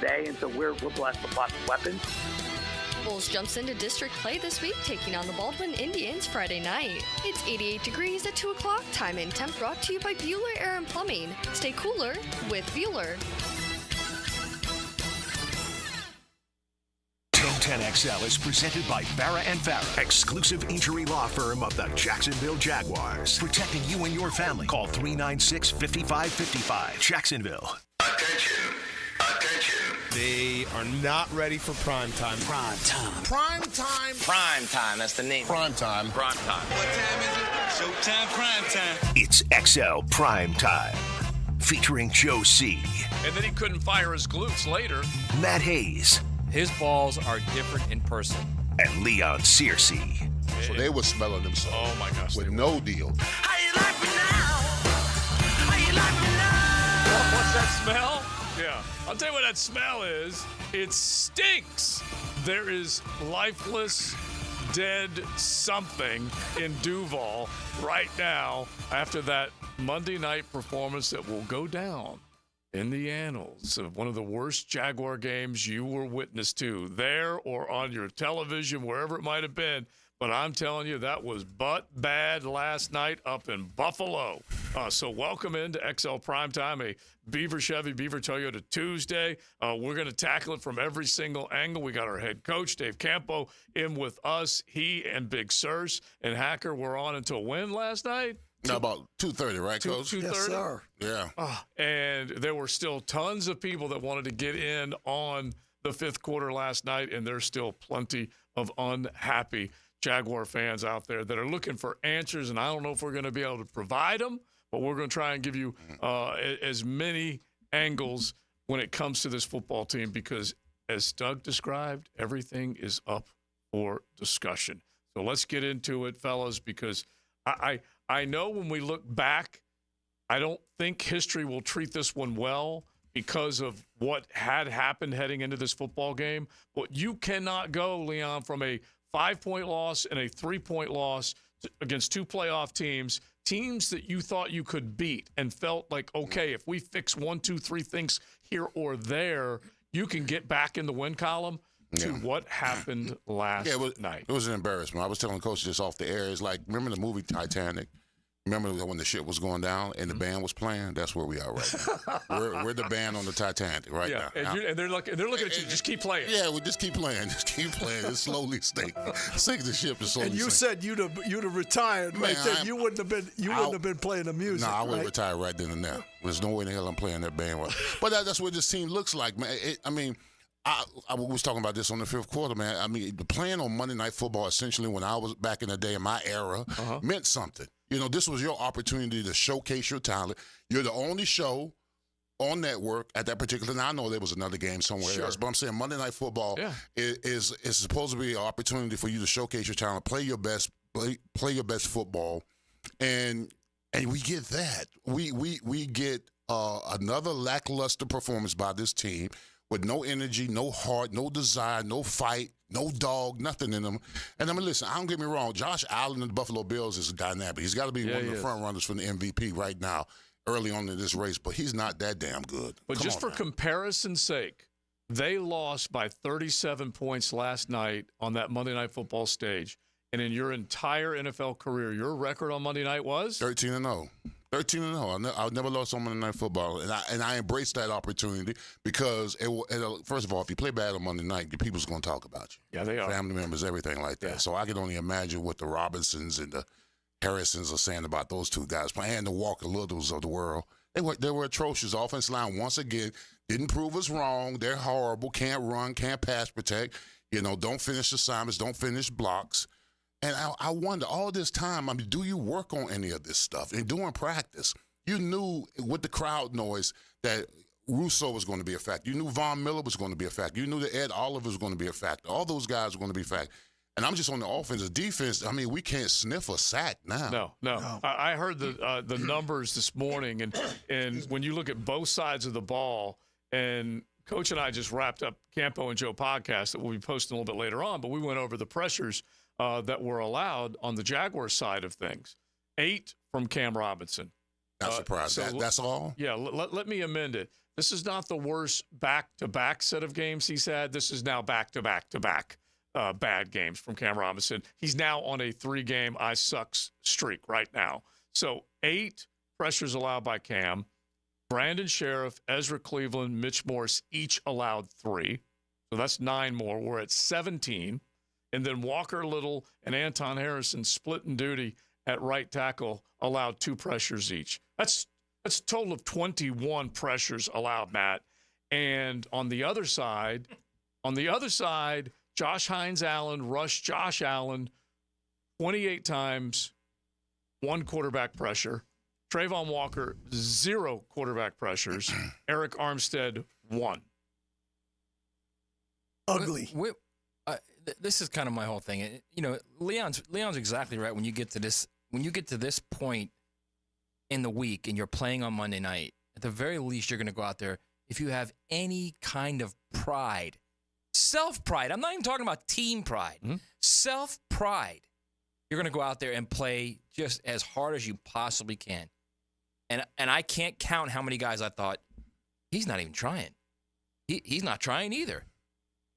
stay, and so we're blessed with lots of weapons. Bulls jumps into district play this week, taking on the Baldwin Indians Friday night. It's 88 degrees at 2 o'clock. Time and temp brought to you by Bueller Air and Plumbing. Stay cooler with Bueller. 1010XL is presented by Farah and Farah, exclusive injury law firm of the Jacksonville Jaguars. Protecting you and your family. Call 396-5555. Jacksonville. Attention. They are not ready for prime time. Prime time. Prime time. Prime time. That's the name. Prime time. Prime time. What time is it? Showtime. Prime time. It's XL Primetime. Featuring Joe C. And then he couldn't fire his glutes later. Matt Hayes. His balls are different in person. And Leon Searcy. So they were smelling themselves. Oh, my gosh. With no deal. How you like me now? How you like me now? What's that smell? Yeah. I'll tell you what that smell is. It stinks. There is lifeless, dead something in Duval right now after that Monday night performance that will go down in the annals of one of the worst Jaguar games you were witness to, there or on your television, wherever it might have been. But I'm telling you, that was butt bad last night up in Buffalo. So welcome into XL Primetime, a Beaver Chevy, Beaver Toyota Tuesday. We're going to tackle it from every single angle. We got our head coach, Dave Campo, in with us. He and Big Searcy and Hacker were on until when last night? Now about 2:30, right, Coach? 2:30? Yes, sir. Yeah. And there were still tons of people that wanted to get in on the fifth quarter last night, and there's still plenty of unhappy Jaguar fans out there that are looking for answers, and I don't know if we're going to be able to provide them, but we're going to try and give you as many angles when it comes to this football team because, as Doug described, everything is up for discussion. So let's get into it, fellas, because I know when we look back, I don't think history will treat this one well because of what had happened heading into this football game. But you cannot go, Leon, from a 5-point loss and a 3-point loss against two playoff teams that you thought you could beat and felt like, okay, if we fix 1, 2, 3 things here or there, you can get back in the win column to what happened last night. It was an embarrassment. I was telling Coach this off the air. It's like, remember the movie Titanic? Remember when the ship was going down and the band was playing? That's where we are right now. we're the band on the Titanic right now. And they're looking at you. Just keep playing. Yeah, we just keep playing. Just keep playing. It's slowly sink the ship. Is slowly. And you said you'd have retired right there. You wouldn't have been playing the music. No, I would have retired right then and there. There's no way in the hell I'm playing that band. But that's what this team looks like, man. I was talking about this on the fifth quarter, man. I mean, the playing on Monday Night Football, essentially, when I was back in the day in my era, meant something. You know, this was your opportunity to showcase your talent. You're the only show on network at that particular time. I know there was another game somewhere else, but I'm saying Monday Night Football is supposed to be an opportunity for you to showcase your talent, play your best football, and we get that. We get another lackluster performance by this team with no energy, no heart, no desire, no fight, no dog, nothing in them. And I mean, listen, don't get me wrong. Josh Allen and the Buffalo Bills is dynamic. He's got to be one of the front runners for the MVP right now, early on in this race, but he's not that damn good. But just for comparison's sake, they lost by 37 points last night on that Monday Night Football stage. And in your entire NFL career, your record on Monday night was? 13-0. 13-0. I never lost on Monday Night Football, and I embraced that opportunity because, first of all, if you play bad on Monday night, the people's going to talk about you. Yeah, they are. Family members, everything like that. Yeah. So I can only imagine what the Robinsons and the Harrisons are saying about those two guys, and the Walker Littles of the world. They were atrocious. Offensive line, once again, didn't prove us wrong. They're horrible. Can't run, can't pass protect. Don't finish assignments, don't finish blocks. And I wonder, all this time, do you work on any of this stuff? And during practice, you knew with the crowd noise that Russo was going to be a factor. You knew Von Miller was going to be a factor. You knew that Ed Oliver was going to be a factor. All those guys were going to be a factor. And I'm just on the offensive defense. I mean, we can't sniff a sack now. No. I heard the numbers this morning, and when you look at both sides of the ball, and Coach and I just wrapped up Campo and Joe podcast that we'll be posting a little bit later on, but we went over the pressures that were allowed on the Jaguars side of things. 8 from Cam Robinson. Not surprised. That's all? Yeah, let me amend it. this is not the worst back-to-back set of games he's had. This is now back-to-back-to-back bad games from Cam Robinson. He's now on a 3-game I sucks streak right now. So 8 pressures allowed by Cam. Brandon Sheriff, Ezra Cleveland, Mitch Morse each allowed 3. So that's 9 more. We're at 17. And then Walker Little and Anton Harrison splitting duty at right tackle allowed 2 pressures each. That's a total of 21 pressures allowed, Matt. And on the other side, Josh Hines-Allen rushed Josh Allen 28 times, 1 quarterback pressure. Trayvon Walker, 0 quarterback pressures. Eric Armstead, 1. Ugly. This is kind of my whole thing. You know, Leon's exactly right. When you get to this point in the week and you're playing on Monday night, at the very least, you're going to go out there. If you have any kind of pride, self-pride, I'm not even talking about team pride, self-pride, you're going to go out there and play just as hard as you possibly can. And I can't count how many guys I thought, he's not even trying. He's not trying either.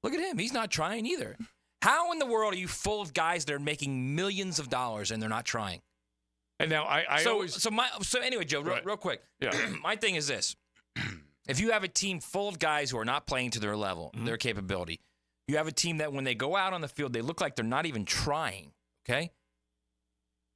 Look at him. He's not trying either. How in the world are you full of guys that are making millions of dollars and they're not trying? And now So anyway, Joe, real quick. Yeah. My thing is this. If you have a team full of guys who are not playing to their level, their capability, you have a team that when they go out on the field, they look like they're not even trying, okay?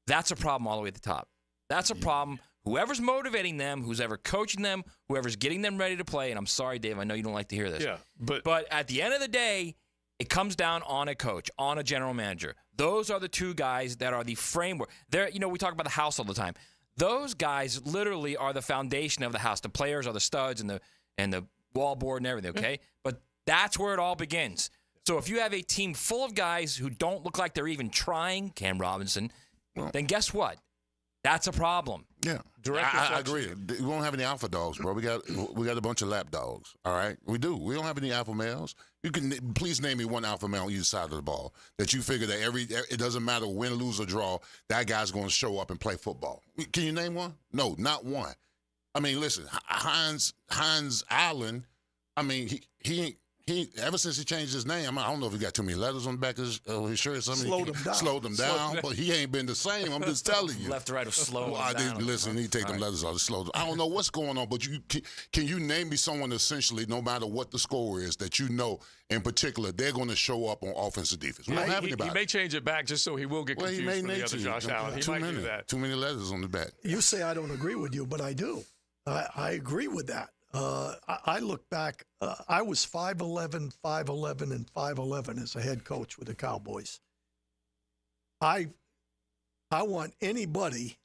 That's a problem all the way at the top. That's a problem. Whoever's motivating them, who's ever coaching them, whoever's getting them ready to play, and I'm sorry, Dave, I know you don't like to hear this. Yeah, but at the end of the day, it comes down on a coach, on a general manager. Those are the 2 guys that are the framework. We talk about the house all the time. Those guys literally are the foundation of the house. The players are the studs and the wall board and everything, okay? But that's where it all begins. So if you have a team full of guys who don't look like they're even trying, Cam Robinson, then guess what? That's a problem. Yeah, I agree. We won't have any alpha dogs, bro. We got a bunch of lap dogs. All right, we do. We don't have any alpha males. You can please name me one alpha male on either side of the ball that you figure that it doesn't matter win, lose, or draw, that guy's going to show up and play football. Can you name one? No, not one. I mean, listen, Hines Allen. I mean, he ever since he changed his name, I don't know if he got too many letters on the back of his shirt or something. Slowed him down, but he ain't been the same. I'm just telling you. Left to right of slow him down. Listen, he take them letters out of slow. I don't know what's going on, but can you name me someone essentially, no matter what the score is, that you know in particular they're going to show up on offense or defense? We don't have anybody. He may change it back just so he will get confused for the other Josh Allen. He might do that. Too many letters on the back. You say I don't agree with you, but I do. I agree with that. I look back, I was 5'11", and 5'11" as a head coach with the Cowboys. I want anybody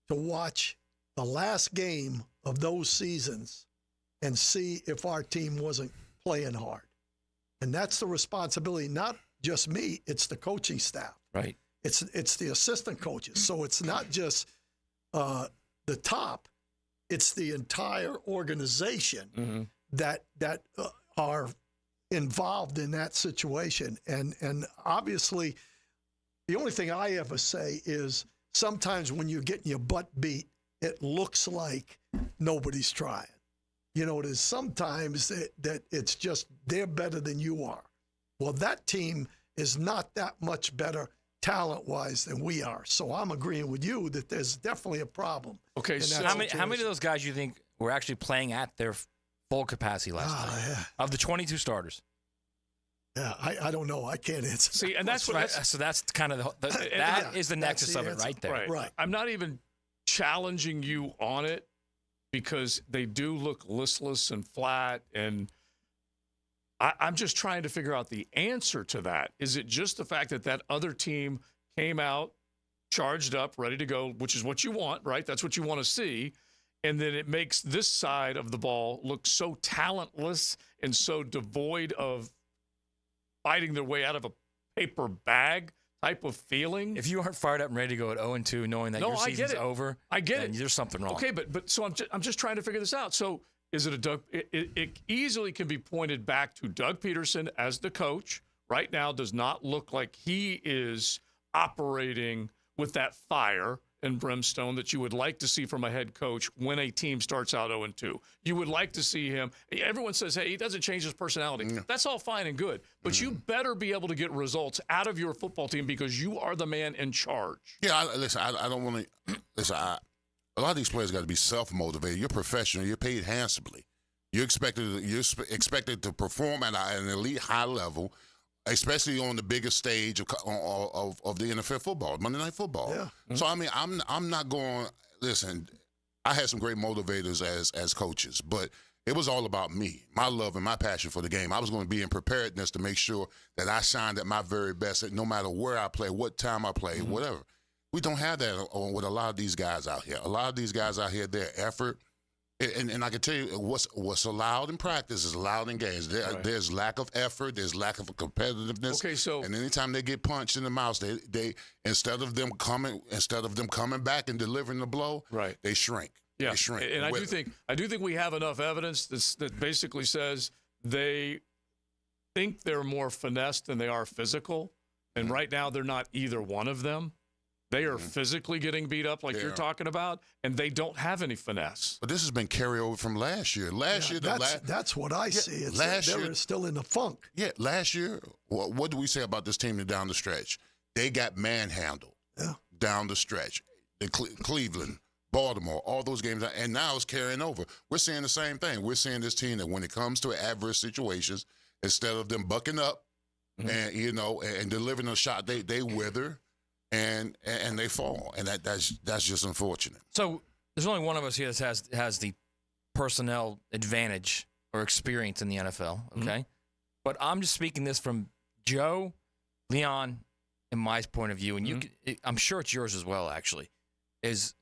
to watch the last game of those seasons and see if our team wasn't playing hard. And that's the responsibility, not just me, it's the coaching staff. Right. It's the assistant coaches. So it's not just the top. It's the entire organization that are involved in that situation. And obviously, the only thing I ever say is sometimes when you're getting your butt beat, it looks like nobody's trying. You know, there's sometimes that it's just they're better than you are. Well, that team is not that much better talent-wise than we are. So I'm agreeing with you that there's definitely a problem. Okay, so how many of those guys you think were actually playing at their full capacity last night? Yeah. Of the 22 starters? Yeah, I don't know. I can't answer. See, and that's what. So that's kind of that is the nexus of it right there. Right. I'm not even challenging you on it because they do look listless and flat, and I'm just trying to figure out the answer to that. Is it just the fact that other team came out, charged up, ready to go, which is what you want, right? That's what you want to see. And then it makes this side of the ball look so talentless and so devoid of fighting their way out of a paper bag type of feeling. If you aren't fired up and ready to go at 0-2, knowing that your season's over, I get it. There's something wrong. Okay, but so I'm just trying to figure this out. So is it a Doug? It easily can be pointed back to Doug Peterson as the coach. Right now, does not look like he is operating with that fire and brimstone that you would like to see from a head coach when a team starts out 0-2. You would like to see him. Everyone says, hey, he doesn't change his personality. That's all fine and good. But you better be able to get results out of your football team because you are the man in charge. Yeah, I don't want to – listen, a lot of these players got to be self-motivated. You're professional. You're paid handsomely. You're expected to perform at an elite high level, especially on the biggest stage of the NFL football, Monday Night Football. Yeah. So, I mean, I'm not going – listen, I had some great motivators as coaches, but it was all about me, my love and my passion for the game. I was going to be in preparedness to make sure that I shined at my very best, no matter where I play, what time I play, whatever. We don't have that with a lot of these guys out here. A lot of these guys out here, their effort – and I can tell you what's allowed in practice is allowed in games. There's lack of effort. There's lack of competitiveness. Okay, so and anytime they get punched in the mouth, they instead of them coming back and delivering the blow, they shrink. Yeah, they shrink. And I do think we have enough evidence that basically says they think they're more finesse than they are physical, and right now they're not either one of them. They are physically getting beat up like you're talking about, and they don't have any finesse. But this has been carryover from last year. That's what I see. It's last year, they're still in the funk. Yeah, last year, what do we say about this team down the stretch? They got manhandled down the stretch. Cleveland, Baltimore, all those games, and now it's carrying over. We're seeing the same thing. We're seeing this team that when it comes to adverse situations, instead of them bucking up and and delivering a shot, they wither. And they fall, and that's just unfortunate. So there's only one of us here that has the personnel advantage or experience in the NFL, okay? But I'm just speaking this from Joe, Leon, and my point of view, and I'm sure it's yours as well, actually, is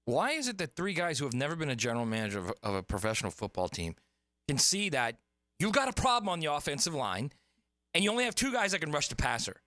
why is it that three guys who have never been a general manager of a professional football team can see that you've got a problem on the offensive line, and you only have two guys that can rush the passer?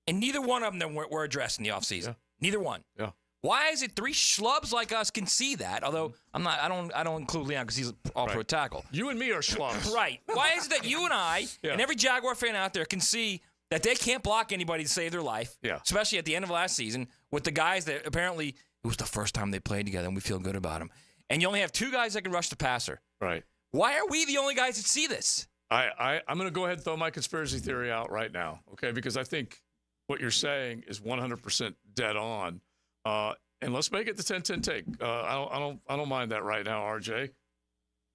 And neither one of them were addressed in the offseason. Yeah. Neither one. Yeah. Why is it three schlubs like us can see that? Although I don't include Leon because he's all pro tackle. You and me are schlubs. Right. Why is it that you and I and every Jaguar fan out there can see that they can't block anybody to save their life? Yeah. Especially at the end of last season with the guys that apparently it was the first time they played together and we feel good about them. And you only have two guys that can rush the passer. Right. Why are we the only guys that see this? I'm going to go ahead and throw my conspiracy theory out right now, okay? Because I think what you're saying is 100% dead on. And let's make it the 10-10 take. I don't mind that right now, RJ.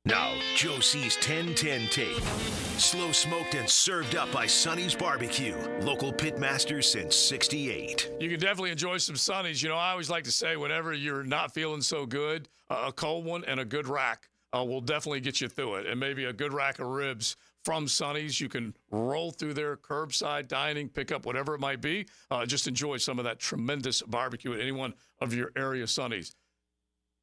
Now, Joe C's 10-10 take. Slow smoked and served up by Sonny's Barbecue. Local pit masters since '68. You can definitely enjoy some Sonny's. You know, I always like to say whenever you're not feeling so good, a cold one and a good rack will definitely get you through it. And maybe a good rack of ribs from Sonny's. You can roll through their curbside dining, pick up whatever it might be. Just enjoy some of that tremendous barbecue at any one of your area Sonny's.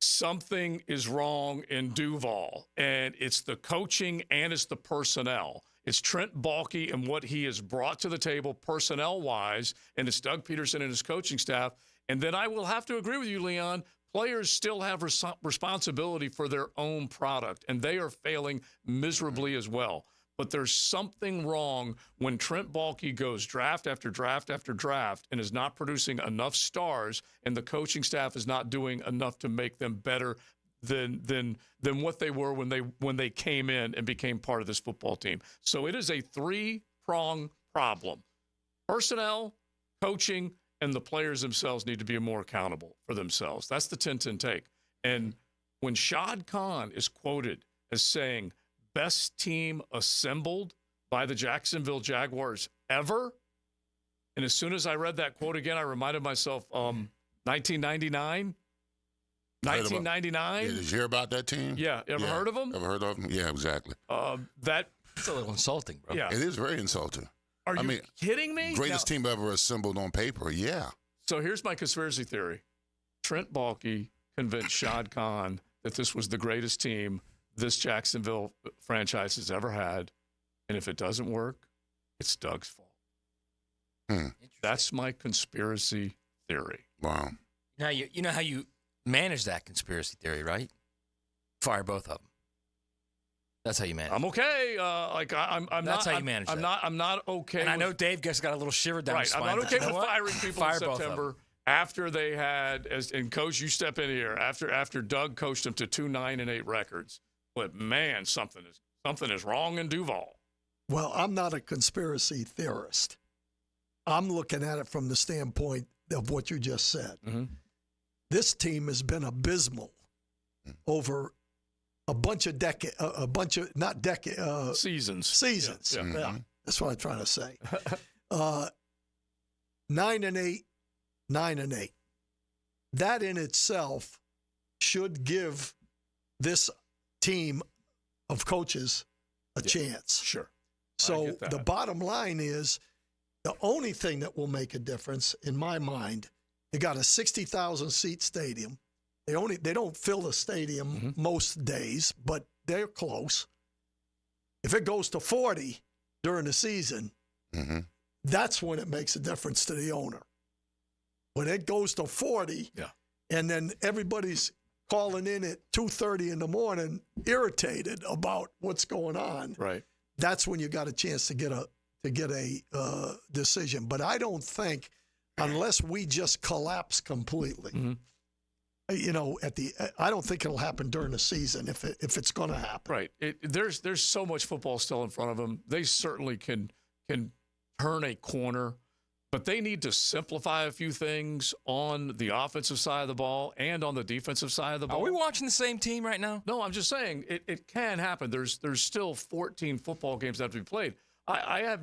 Something is wrong in Duval, and it's the coaching and it's the personnel. It's Trent Baalke and what he has brought to the table personnel-wise, and it's Doug Peterson and his coaching staff. And then I will have to agree with you, Leon. Players still have responsibility for their own product, and they are failing miserably as well. But there's something wrong when Trent Baalke goes draft after draft after draft and is not producing enough stars, and the coaching staff is not doing enough to make them better than what they were when they came in and became part of this football team. So it is a three-pronged problem. Personnel, coaching, and the players themselves need to be more accountable for themselves. That's the 10-10 take. And when Shad Khan is quoted as saying, best team assembled by the Jacksonville Jaguars ever. And as soon as I read that quote again, I reminded myself, 1999. 1999. Did you hear about that team? Yeah. Ever heard of them? Ever heard of them? Yeah, exactly. It's a little insulting, bro. Yeah. It is very insulting. Are you kidding me? Greatest team ever assembled on paper, yeah. So here's my conspiracy theory. Trent Baalke convinced Shad Khan that this was the greatest team this Jacksonville franchise has ever had. And if it doesn't work, it's Doug's fault. That's my conspiracy theory. Wow. Now, you know how you manage that conspiracy theory, right? Fire both of them. That's how you manage. I'm okay. I'm That's not. how you manage that. I'm not okay. And I know Dave just got a little shiver down his spine. I'm not okay with firing people in September after they had, and Coach, you step in here, after Doug coached them to 2 9-8 records, but man, something is wrong in Duval. Well, I'm not a conspiracy theorist. I'm looking at it from the standpoint of what you just said. Mm-hmm. This team has been abysmal over a bunch of seasons. Seasons. Yeah. That's what I'm trying to say. 9-8, 9-8. That in itself should give this team of coaches a chance. Sure. So the bottom line is the only thing that will make a difference, in my mind, you got a 60,000 seat stadium. They don't fill the stadium most days, but they're close. If it goes to 40 during the season, that's when it makes a difference to the owner. When it goes to 40, and then everybody's calling in at 2:30 in the morning, irritated about what's going on. Right. That's when you got a chance to get a decision. But I don't think, unless we just collapse completely, I don't think it'll happen during the season if it's going to happen. Right. There's so much football still in front of them. They certainly can turn a corner, but they need to simplify a few things on the offensive side of the ball and on the defensive side of the ball. Are we watching the same team right now? No, I'm just saying it can happen. There's still 14 football games that have to be played. I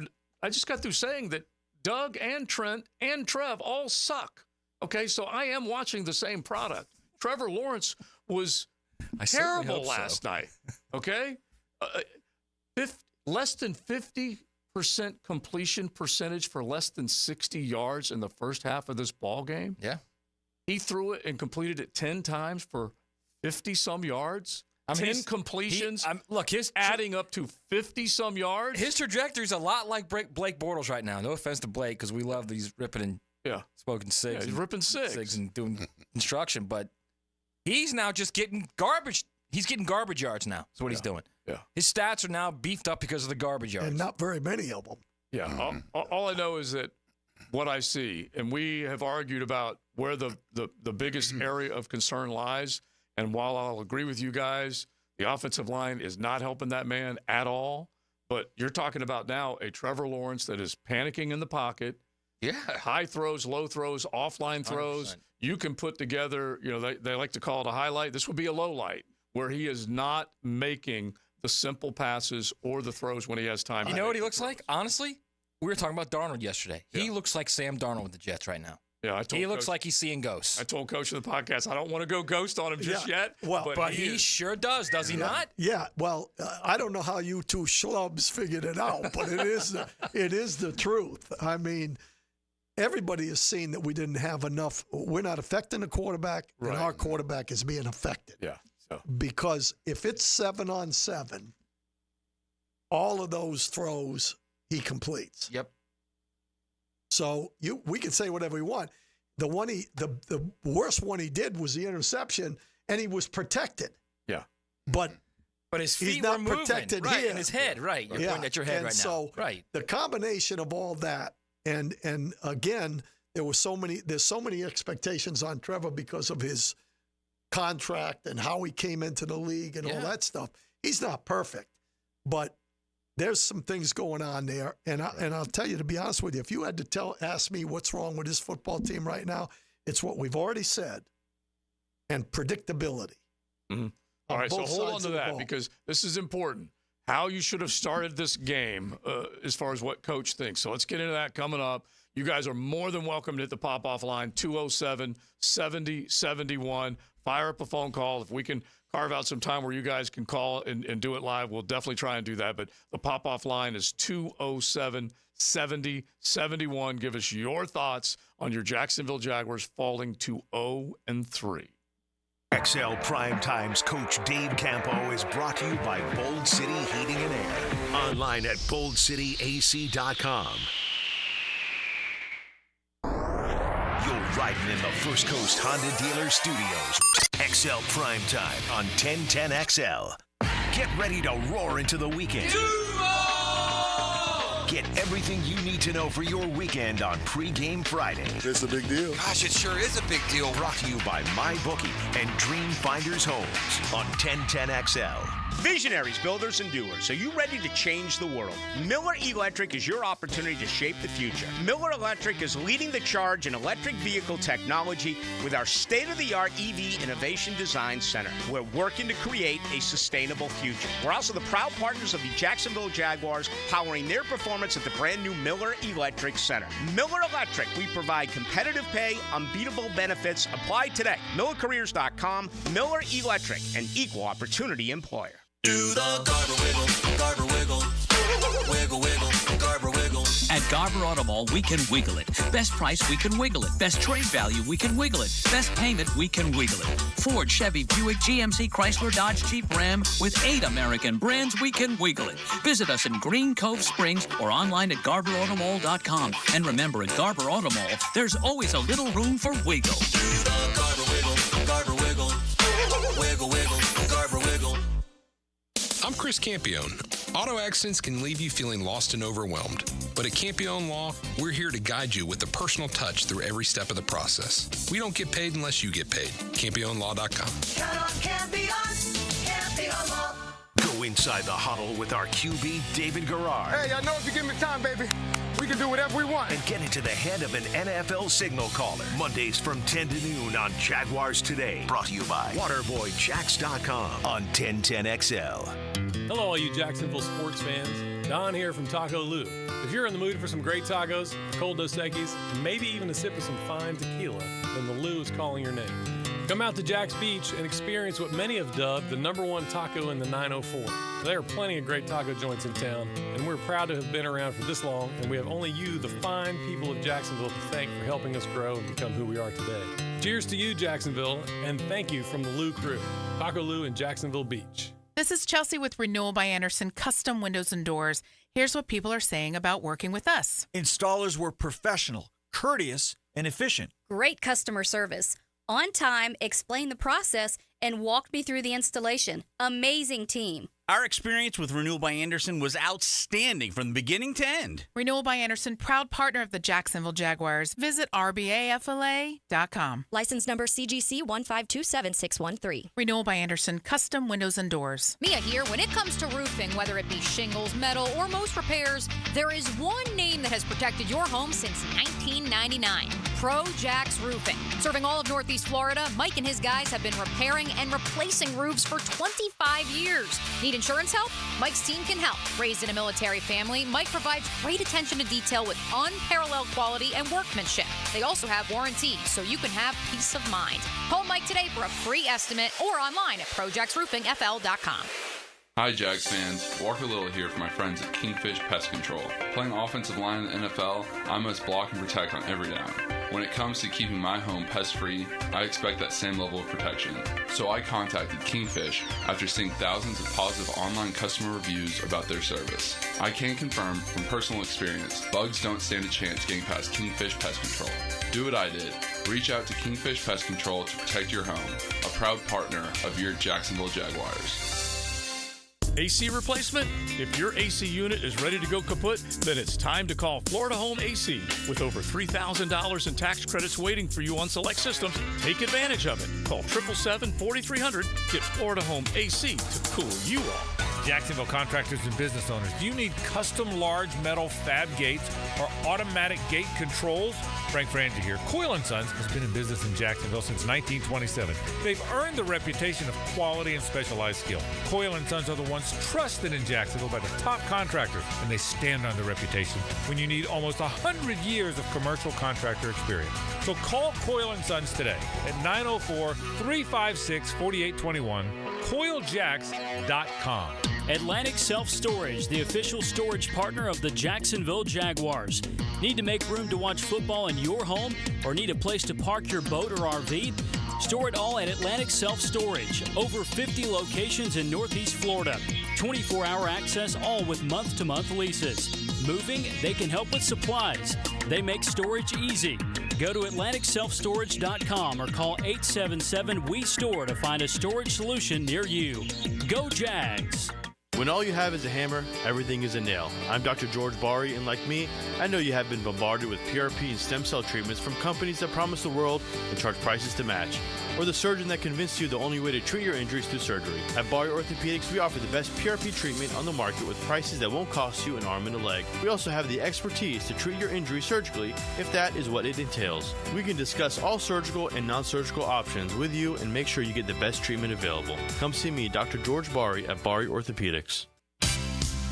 just got through saying that Doug and Trent and Trev all suck. Okay, so I am watching the same product. Trevor Lawrence was terrible last night. Okay, less than 50% completion percentage for less than 60 yards in the first half of this ball game. Yeah, he threw it and completed it 10 times for 50-some yards. 10 completions. His adding up to 50-some yards. His trajectory is a lot like Blake Bortles right now. No offense to Blake, because we love these ripping and smoking cigs. Yeah, he's ripping cigs and doing construction, but he's now just getting garbage. He's getting garbage yards now. That's what he's doing. Yeah. His stats are now beefed up because of the garbage yards. And not very many of them. Yeah. All I know is that what I see, and we have argued about where the biggest area of concern lies. And while I'll agree with you guys, the offensive line is not helping that man at all. But you're talking about now a Trevor Lawrence that is panicking in the pocket. Yeah. High throws, low throws, offline throws. 100%. You can put together, they like to call it a highlight. This would be a low light where he is not making the simple passes or the throws when he has time. You know what he looks like? Honestly, we were talking about Darnold yesterday. Yeah. He looks like Sam Darnold with the Jets right now. Yeah, he looks like he's seeing ghosts. I told Coach of the podcast, I don't want to go ghost on him just yet. Well, but he sure does he not? Yeah. Well, I don't know how you two schlubs figured it out, but it is the truth. I mean, everybody has seen that we didn't have enough. We're not affecting the quarterback, and our quarterback is being affected. Yeah. So. Because if it's 7-on-7, all of those throws he completes. Yep. So we can say whatever we want. The worst one he did was the interception, and he was protected. Yeah. But his feet he's not were moving, protected right, here. in his head, right. You're pointing at your head right now. So the combination of all that, and again, there's so many expectations on Trevor because of his contract and how he came into the league and all that stuff. He's not perfect, but there's some things going on there, and I'll tell you, to be honest with you, if you had to ask me what's wrong with this football team right now, it's what we've already said, and predictability. Mm-hmm. All right, so hold on to that because this is important. How you should have started this game as far as what Coach thinks. So let's get into that coming up. You guys are more than welcome to hit the pop-off line, 207-70-71. Fire up a phone call. If we can carve out some time where you guys can call and do it live, we'll definitely try and do that. But the pop-off line is 207-70-71. Give us your thoughts on your Jacksonville Jaguars falling to 0-3. XL Primetime's Coach Dave Campo is brought to you by Bold City Heating and Air. Online at boldcityac.com. You're riding in the First Coast Honda Dealer Studios. XL Primetime on 1010XL. Get ready to roar into the weekend. Get everything you need to know for your weekend on Pregame Friday. It's a big deal. Gosh, it sure is a big deal. Brought to you by MyBookie and Dream Finders Homes on 1010XL. Visionaries, builders, and doers, are you ready to change the world? Miller Electric is your opportunity to shape the future. Miller Electric is leading the charge in electric vehicle technology with our state-of-the-art EV Innovation Design Center. We're working to create a sustainable future. We're also the proud partners of the Jacksonville Jaguars, powering their performance at the brand new Miller Electric Center. Miller Electric, we provide competitive pay, unbeatable benefits. Apply today. MillerCareers.com. Miller Electric, an equal opportunity employer. Do the Garber wiggle, Garber wiggle, wiggle, wiggle, Garber wiggle. At Garber Auto Mall, we can wiggle it. Best price, we can wiggle it. Best trade value, we can wiggle it. Best payment, we can wiggle it. Ford, Chevy, Buick, GMC, Chrysler, Dodge, Jeep, Ram. With 8 American brands, we can wiggle it. Visit us in Green Cove Springs or online at GarberAutomall.com. And remember, at Garber Auto Mall, there's always a little room for wiggle. Do the Garber wiggle, Garber wiggle, wiggle, wiggle, Garber wiggle. I'm Chris Campione. Auto accidents can leave you feeling lost and overwhelmed. But at Campione Law, we're here to guide you with a personal touch through every step of the process. We don't get paid unless you get paid. CampioneLaw.com. Count on Campione, Campione Law. Go inside the huddle with our QB, David Garrard. Hey, I know if you give me time, baby, we can do whatever we want. And get into the head of an NFL signal caller. Mondays from 10 to noon on Jaguars Today. Brought to you by WaterboyJax.com on 1010XL. Hello, all you Jacksonville sports fans. Don here from Taco Lou. If you're in the mood for some great tacos, cold Dos Equis, and maybe even a sip of some fine tequila, then the Lou is calling your name. Come out to Jack's Beach and experience what many have dubbed the #1 taco in the 904. There are plenty of great taco joints in town, and we're proud to have been around for this long, and we have only you, the fine people of Jacksonville, to thank for helping us grow and become who we are today. Cheers to you, Jacksonville, and thank you from the Lou crew. Taco Lou in Jacksonville Beach. This is Chelsea with Renewal by Anderson Custom Windows and Doors. Here's what people are saying about working with us. Installers were professional, courteous, and efficient. Great customer service. On time, explained the process, and walked me through the installation. Amazing team. Our experience with Renewal by Anderson was outstanding from the beginning to end. Renewal by Anderson, proud partner of the Jacksonville Jaguars. Visit rbafla.com. License number CGC 1527613. Renewal by Anderson, custom windows and doors. Mia here. When it comes to roofing, whether it be shingles, metal, or most repairs, there is one name that has protected your home since 1999. Pro-Jax Roofing. Serving all of Northeast Florida, Mike and his guys have been repairing and replacing roofs for 25 years. Need insurance help? Mike's team can help. Raised in a military family, Mike provides great attention to detail with unparalleled quality and workmanship. They also have warranties, so you can have peace of mind. Call Mike today for a free estimate or online at projaxroofingfl.com. Hi, Jags fans. Walker Little here for my friends at Kingfish Pest Control. Playing offensive line in the NFL, I must block and protect on every down. When it comes to keeping my home pest-free, I expect that same level of protection. So I contacted Kingfish after seeing thousands of positive online customer reviews about their service. I can confirm from personal experience, bugs don't stand a chance getting past Kingfish Pest Control. Do what I did. Reach out to Kingfish Pest Control to protect your home, a proud partner of your Jacksonville Jaguars. AC replacement? If your AC unit is ready to go kaput, then it's time to call Florida Home AC. With over $3,000 in tax credits waiting for you on select systems, take advantage of it. Call 777-4300. Get Florida Home AC to cool you off. Jacksonville contractors and business owners, do you need custom large metal fab gates or automatic gate controls? Frank Frangie here. Coyle & Sons has been in business in Jacksonville since 1927. They've earned the reputation of quality and specialized skill. Coyle & Sons are the ones trusted in Jacksonville by the top contractors, and they stand on the reputation when you need almost 100 years of commercial contractor experience. So call Coyle & Sons today at 904-356-4821, CoyleJax.com. Atlantic Self-Storage, the official storage partner of the Jacksonville Jaguars. Need to make room to watch football in your home or need a place to park your boat or RV? Store it all at Atlantic Self-Storage. Over 50 locations in Northeast Florida. 24-hour access, all with month-to-month leases. Moving? They can help with supplies. They make storage easy. Go to AtlanticSelfStorage.com or call 877-WE-STORE to find a storage solution near you. Go Jags! When all you have is a hammer, everything is a nail. I'm Dr. George Bari, and like me, I know you have been bombarded with PRP and stem cell treatments from companies that promise the world and charge prices to match. Or the surgeon that convinced you the only way to treat your injuries through surgery. At Bari Orthopedics, we offer the best PRP treatment on the market with prices that won't cost you an arm and a leg. We also have the expertise to treat your injury surgically if that is what it entails. We can discuss all surgical and non-surgical options with you and make sure you get the best treatment available. Come see me, Dr. George Bari at Bari Orthopedics.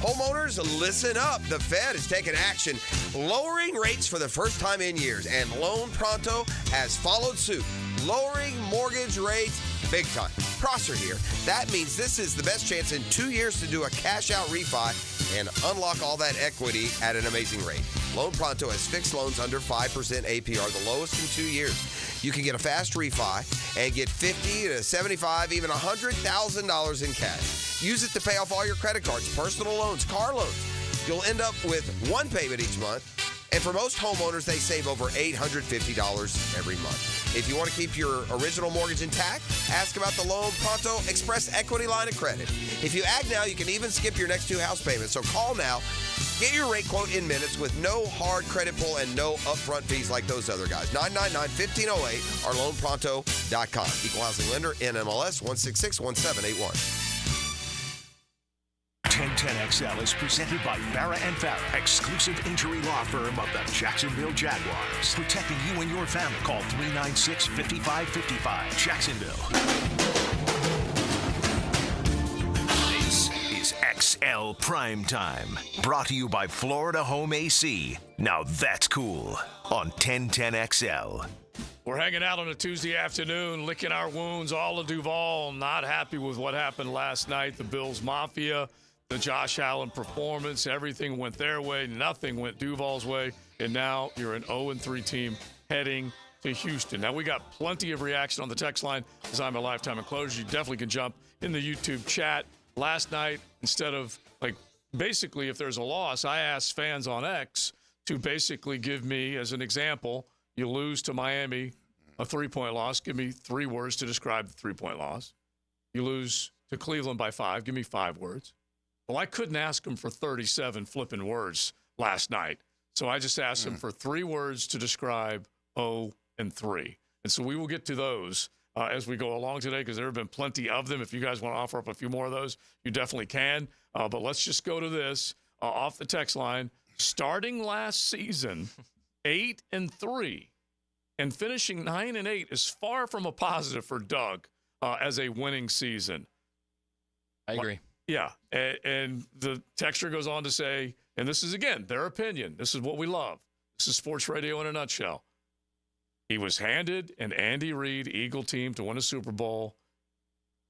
Homeowners, listen up. The Fed is taking action, lowering rates for the first time in years, and Loan Pronto has followed suit, lowering mortgage rates big time. Prosser here. That means this is the best chance in 2 years to do a cash-out refi and unlock all that equity at an amazing rate. Loan Pronto has fixed loans under 5% APR, the lowest in 2 years. You can get a fast refi and get $50,000 to $75,000, even $100,000 in cash. Use it to pay off all your credit cards, personal loans, car loans. You'll end up with one payment each month. And for most homeowners, they save over $850 every month. If you want to keep your original mortgage intact, ask about the Loan Pronto Express Equity Line of Credit. If you act now, you can even skip your next 2 house payments. So call now. Get your rate quote in minutes with no hard credit pull and no upfront fees like those other guys. 999-1508 or loanpronto.com. Equal housing lender, NMLS 1661781. 1010XL is presented by Farah & Farah, exclusive injury law firm of the Jacksonville Jaguars. Protecting you and your family. Call 396-5555. Jacksonville. This is XL Primetime. Brought to you by Florida Home AC. Now that's cool. On 1010XL. We're hanging out on a Tuesday afternoon, licking our wounds, all of Duval. Not happy with what happened last night. The Bills Mafia. The Josh Allen performance, everything went their way, nothing went Duval's way, and now you're an 0-3 team heading to Houston. Now, we got plenty of reaction on the text line because I'm a lifetime enclosure. You definitely can jump in the YouTube chat. Last night, instead of, basically, if there's a loss, I asked fans on X to basically give me, as an example, you lose to Miami, a 3-point loss. Give me 3 words to describe the 3-point loss. You lose to Cleveland by 5. Give me 5 words. Well, I couldn't ask him for 37 flipping words last night. So I just asked him for 3 words to describe 0-3. And so we will get to those as we go along today because there have been plenty of them. If you guys want to offer up a few more of those, you definitely can. But let's just go to this off the text line. Starting last season, 8-3, and finishing 9-8 is far from a positive for Doug as a winning season. I agree. Yeah, and the texter goes on to say, and this is, again, their opinion. This is what we love. This is sports radio in a nutshell. He was handed an Andy Reid Eagle team to win a Super Bowl.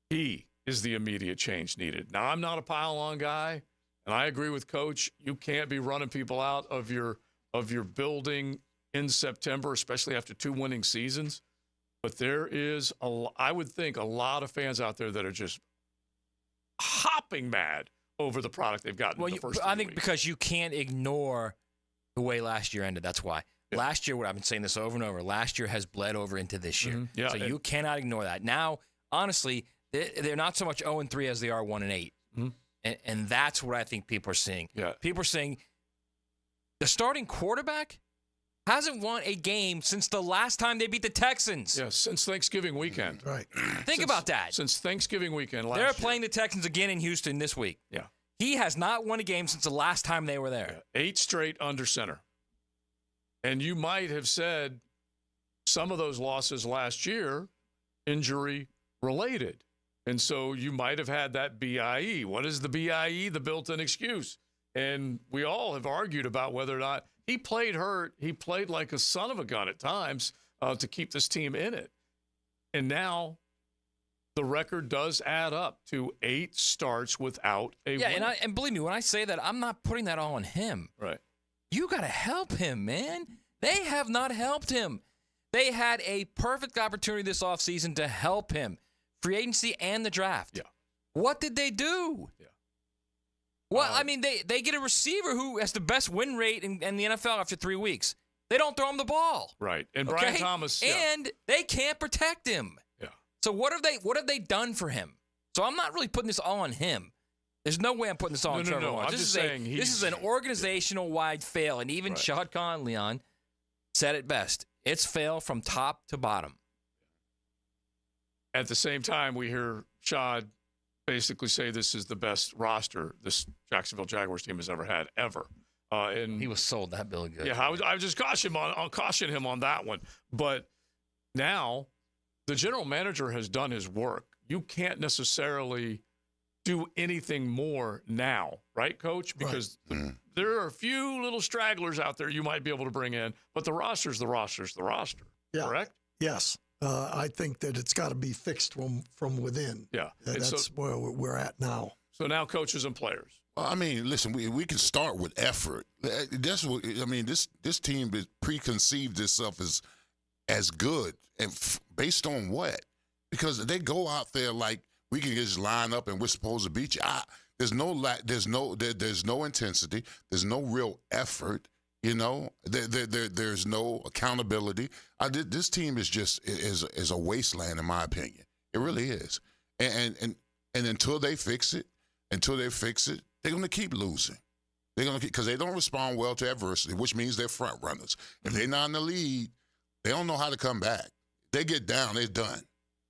He is the immediate change needed. Now, I'm not a pile-on guy, and I agree with Coach. You can't be running people out of your building in September, especially after 2 winning seasons. But there is, I would think, a lot of fans out there that are just hopping mad over the product they've gotten in the first 3 I think weeks. because you can't ignore the way last year ended. That's why. Yeah. Last year, I've been saying this over and over, last year has bled over into this year. Mm-hmm. Yeah, so you cannot ignore that. Now, honestly, they're not so much 0-3 as they are 1-8. Mm-hmm. And that's what I think people are seeing. Yeah. People are saying the starting quarterback hasn't won a game since the last time they beat the Texans. Yeah, since Thanksgiving weekend. Right. Think about that. Since Thanksgiving weekend last They're year. playing the Texans again in Houston this week. Yeah. He has not won a game since the last time they were there. Yeah, 8 straight under center. And you might have said some of those losses last year, injury related. And so you might have had that BIE. What is the BIE? The built-in excuse. And we all have argued about whether or not he played hurt. He played like a son of a gun at times to keep this team in it. And now the record does add up to 8 starts without a win. And believe me, when I say that, I'm not putting that all on him. Right. You got to help him, man. They have not helped him. They had a perfect opportunity this offseason to help him. Free agency and the draft. Yeah. What did they do? Yeah. Well, I mean, they get a receiver who has the best win rate in the NFL after 3 weeks. They don't throw him the ball. Right. And Brian Thomas. Yeah. And they can't protect him. Yeah. So what have they done for him? So I'm not really putting this all on him. There's no way I'm putting this on Trevor No. Lawrence. I'm just saying this is an organizational-wide fail, and even Shad Khan, Leon, said it best. It's fail from top to bottom. At the same time, we hear Shad basically say this is the best roster this Jacksonville Jaguars team has ever had, ever. And he was sold that bill good. Yeah, I would just I'll caution him on that one. But now the general manager has done his work. You can't necessarily do anything more now, right, Coach? Because there are a few little stragglers out there you might be able to bring in, but the roster's the roster, Yeah. correct? Yes. I think that it's got to be fixed from within. Yeah. That's where we're at now. So now coaches and players. Well, I mean, listen, we can start with effort. That's what I mean. This team is preconceived itself as good, and based on what? Because they go out there like we can just line up and we're supposed to beat you. There's no intensity. There's no real effort. You know, there's no accountability. This team is just is a wasteland, in my opinion. It really is. And until they fix it, they're going to keep losing. They're going to keep, because they don't respond well to adversity, which means they're front runners. If they're not in the lead, they don't know how to come back. They get down, they're done.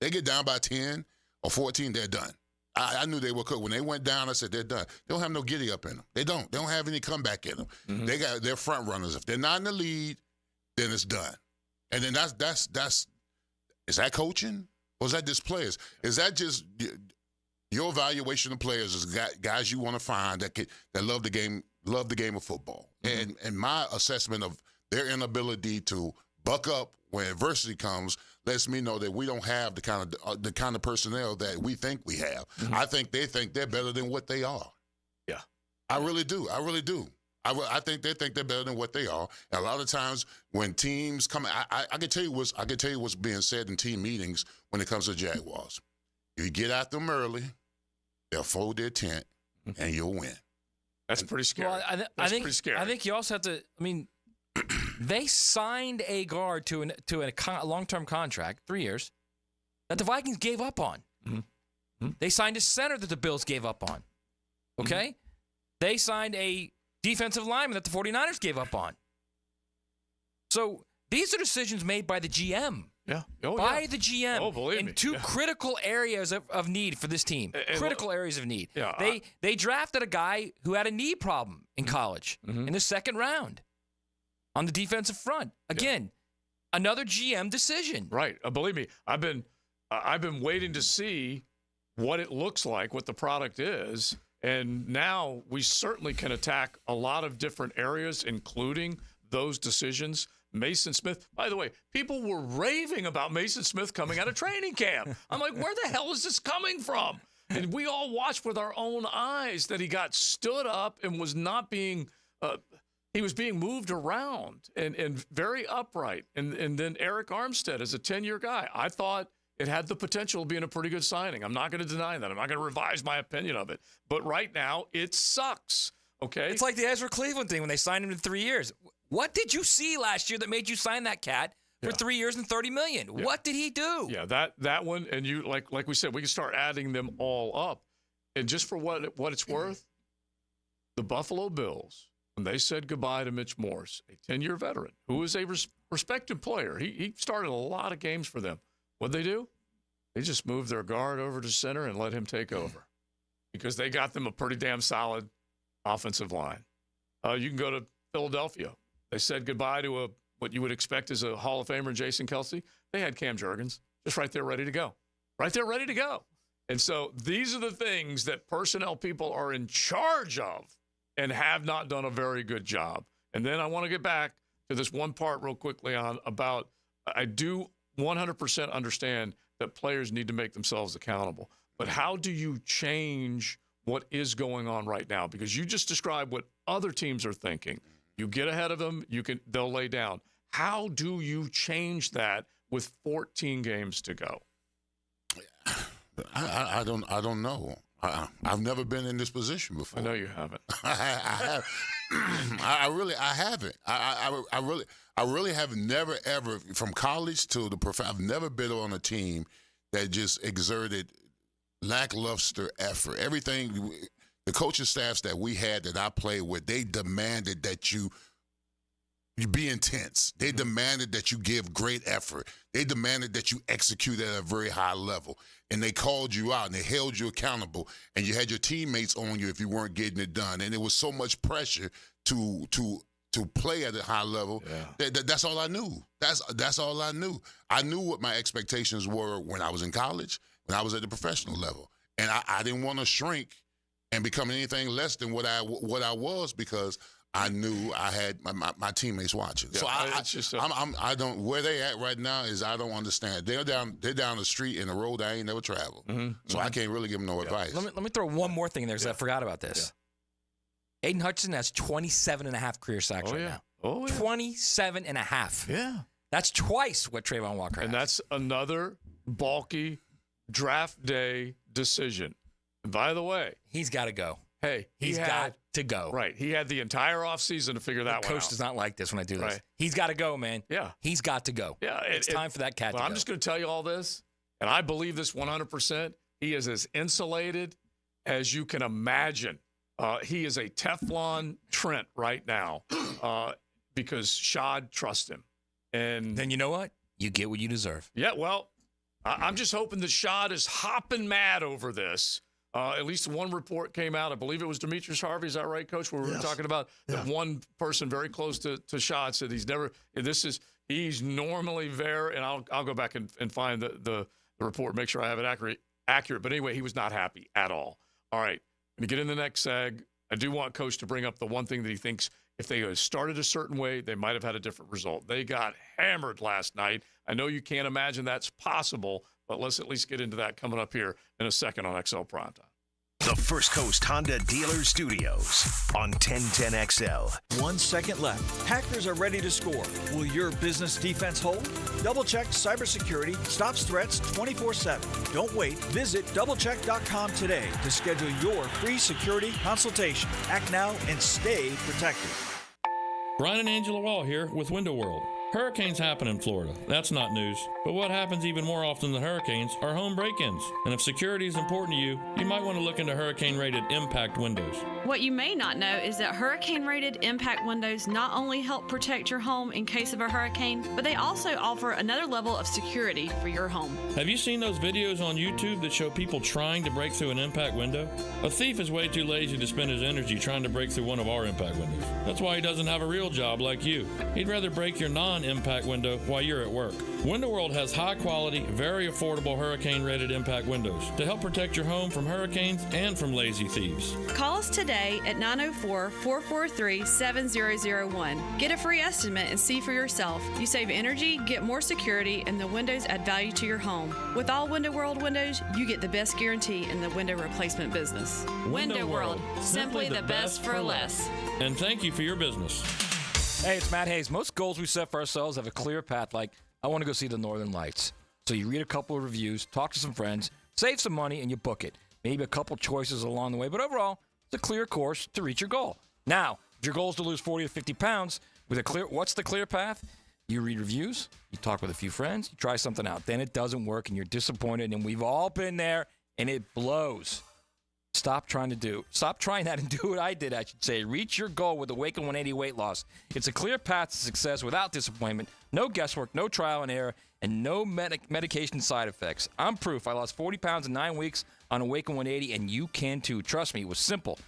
They get down by 10 or 14, they're done. I knew they were cooked. When they went down, I said, they're done. They don't have no giddy up in them. They don't have any comeback in them. Mm-hmm. They're front runners. If they're not in the lead, then it's done. And then that's is that coaching or is that just players? Is that just your evaluation of players is guys you want to find that love the game of football? Mm-hmm. And my assessment of their inability to buck up when adversity comes lets me know that we don't have the kind of personnel that we think we have. Mm-hmm. I think they think they're better than what they are. Yeah, I really do. I think they think they're better than what they are. And a lot of times when teams come, I can tell you what's being said in team meetings when it comes to Jaguars. You get at them early, they'll fold their tent, and you'll win. That's pretty scary. Well, That's pretty scary. I think you also have to. I mean, they signed a guard to a long-term contract, 3 years, that the Vikings gave up on. Mm-hmm. They signed a center that the Bills gave up on. Okay? Mm-hmm. They signed a defensive lineman that the 49ers gave up on. So these are decisions made by the GM. Yeah. By the GM. Oh, believe me. In two critical areas of need for this team. Critical areas of need. Yeah, they drafted a guy who had a knee problem in college in the second round on the defensive front. Again, another GM decision. Right. Believe me, I've been waiting to see what it looks like, what the product is. And now we certainly can attack a lot of different areas, including those decisions. Mason Smith, by the way, people were raving about Mason Smith coming out of training camp. I'm like, where the hell is this coming from? And we all watched with our own eyes that he got stood up and was not being he was being moved around and very upright. And then Eric Armstead is a 10-year guy. I thought it had the potential of being a pretty good signing. I'm not going to deny that. I'm not going to revise my opinion of it. But right now, it sucks. Okay? It's like the Ezra Cleveland thing when they signed him to 3 years. What did you see last year that made you sign that cat for 3 years and $30 million? Yeah. What did he do? Yeah, that one, and you like we said, we can start adding them all up. And just for what it's worth, the Buffalo Bills, when they said goodbye to Mitch Morse, a 10-year veteran who is a respected player, he started a lot of games for them. What'd they do? They just moved their guard over to center and let him take over because they got them a pretty damn solid offensive line. You can go to Philadelphia. They said goodbye to what you would expect is a Hall of Famer, Jason Kelce. They had Cam Jurgens just right there ready to go. Right there ready to go. And so these are the things that personnel people are in charge of and have not done a very good job. And then I want to get back to this one part real quickly on about I do 100% understand that players need to make themselves accountable. But how do you change what is going on right now? Because you just described what other teams are thinking. You get ahead of them, they'll lay down. How do you change that with 14 games to go? I don't know. I've never been in this position before. I know you haven't. I haven't. I really have never ever, from college to the prof. I've never been on a team that just exerted lackluster effort. Everything The coaching staffs that we had that I played with, they demanded that you be intense. They demanded that you give great effort. They demanded that you execute at a very high level. And they called you out and they held you accountable. And you had your teammates on you if you weren't getting it done. And it was so much pressure to play at a high level. That's all I knew. That's all I knew. I knew what my expectations were when I was in college, when I was at the professional level. And I didn't want to shrink and become anything less than what I was, because I knew I had my teammates watching. Yeah, so I don't, where they at right now is I don't understand. They're down the street in a road I ain't never traveled. So I can't really give them no advice. Let me throw one more thing in there because I forgot about this. Aiden Hutchinson has 27.5 career sacks right now. 27.5. Yeah. That's twice what Trayvon Walker has. And that's another bulky draft day decision. And by the way, he's got to go. Hey, he's got to go. Right. He had the entire offseason to figure that one out. The coach does not like this when I do this. Right. He's got to go, man. Yeah. He's got to go. Yeah. It's time for that cat to go. I'm just going to tell you all this, and I believe this 100%. He is as insulated as you can imagine. He is a Teflon Trent right now because Shad trusts him. And then you know what? You get what you deserve. Yeah, well, I'm just hoping that Shad is hopping mad over this. At least one report came out. I believe it was Demetrius Harvey. Is that right, Coach? Where we were talking about that one person very close to Shad said he's normally very, and I'll go back and find the report, make sure I have it accurate. But anyway, he was not happy at all. All right. To get in the next seg, I do want Coach to bring up the one thing that he thinks if they had started a certain way, they might have had a different result. They got hammered last night. I know you can't imagine that's possible, but let's at least get into that coming up here in a second on XL Primetime. The First Coast Honda Dealer Studios on 1010 XL. 1 second left. Hackers are ready to score. Will your business defense hold? Double-check cybersecurity stops threats 24/7. Don't wait. Visit doublecheck.com today to schedule your free security consultation. Act now and stay protected. Brian and Angela Wall here with Window World. Hurricanes happen in Florida. That's not news. But what happens even more often than hurricanes are home break-ins. And if security is important to you, you might want to look into hurricane-rated impact windows. What you may not know is that hurricane-rated impact windows not only help protect your home in case of a hurricane, but they also offer another level of security for your home. Have you seen those videos on YouTube that show people trying to break through an impact window? A thief is way too lazy to spend his energy trying to break through one of our impact windows. That's why he doesn't have a real job like you. He'd rather break your non-impact window while you're at work. Window World has high-quality, very affordable hurricane-rated impact windows to help protect your home from hurricanes and from lazy thieves. Call us today at 904-443-7001. Get a free estimate and see for yourself. You save energy, get more security, and the windows add value to your home. With all Window World windows, you get the best guarantee in the window replacement business. Window World, simply the best for less. And thank you for your business. Hey, it's Matt Hayes. Most goals we set for ourselves have a clear path, like I want to go see the Northern Lights. So you read a couple of reviews, talk to some friends, save some money, and you book it. Maybe a couple choices along the way, but overall, it's a clear course to reach your goal. Now, if your goal is to lose 40 to 50 pounds, what's the clear path? You read reviews, you talk with a few friends, you try something out. Then it doesn't work, and you're disappointed, and we've all been there, and it blows. Stop trying that and do what I did, I should say. Reach your goal with Awaken 180 weight loss. It's a clear path to success without disappointment, no guesswork, no trial and error, and no medication side effects. I'm proof. I lost 40 pounds in 9 weeks on Awaken 180, and you can too. Trust me, it was simple.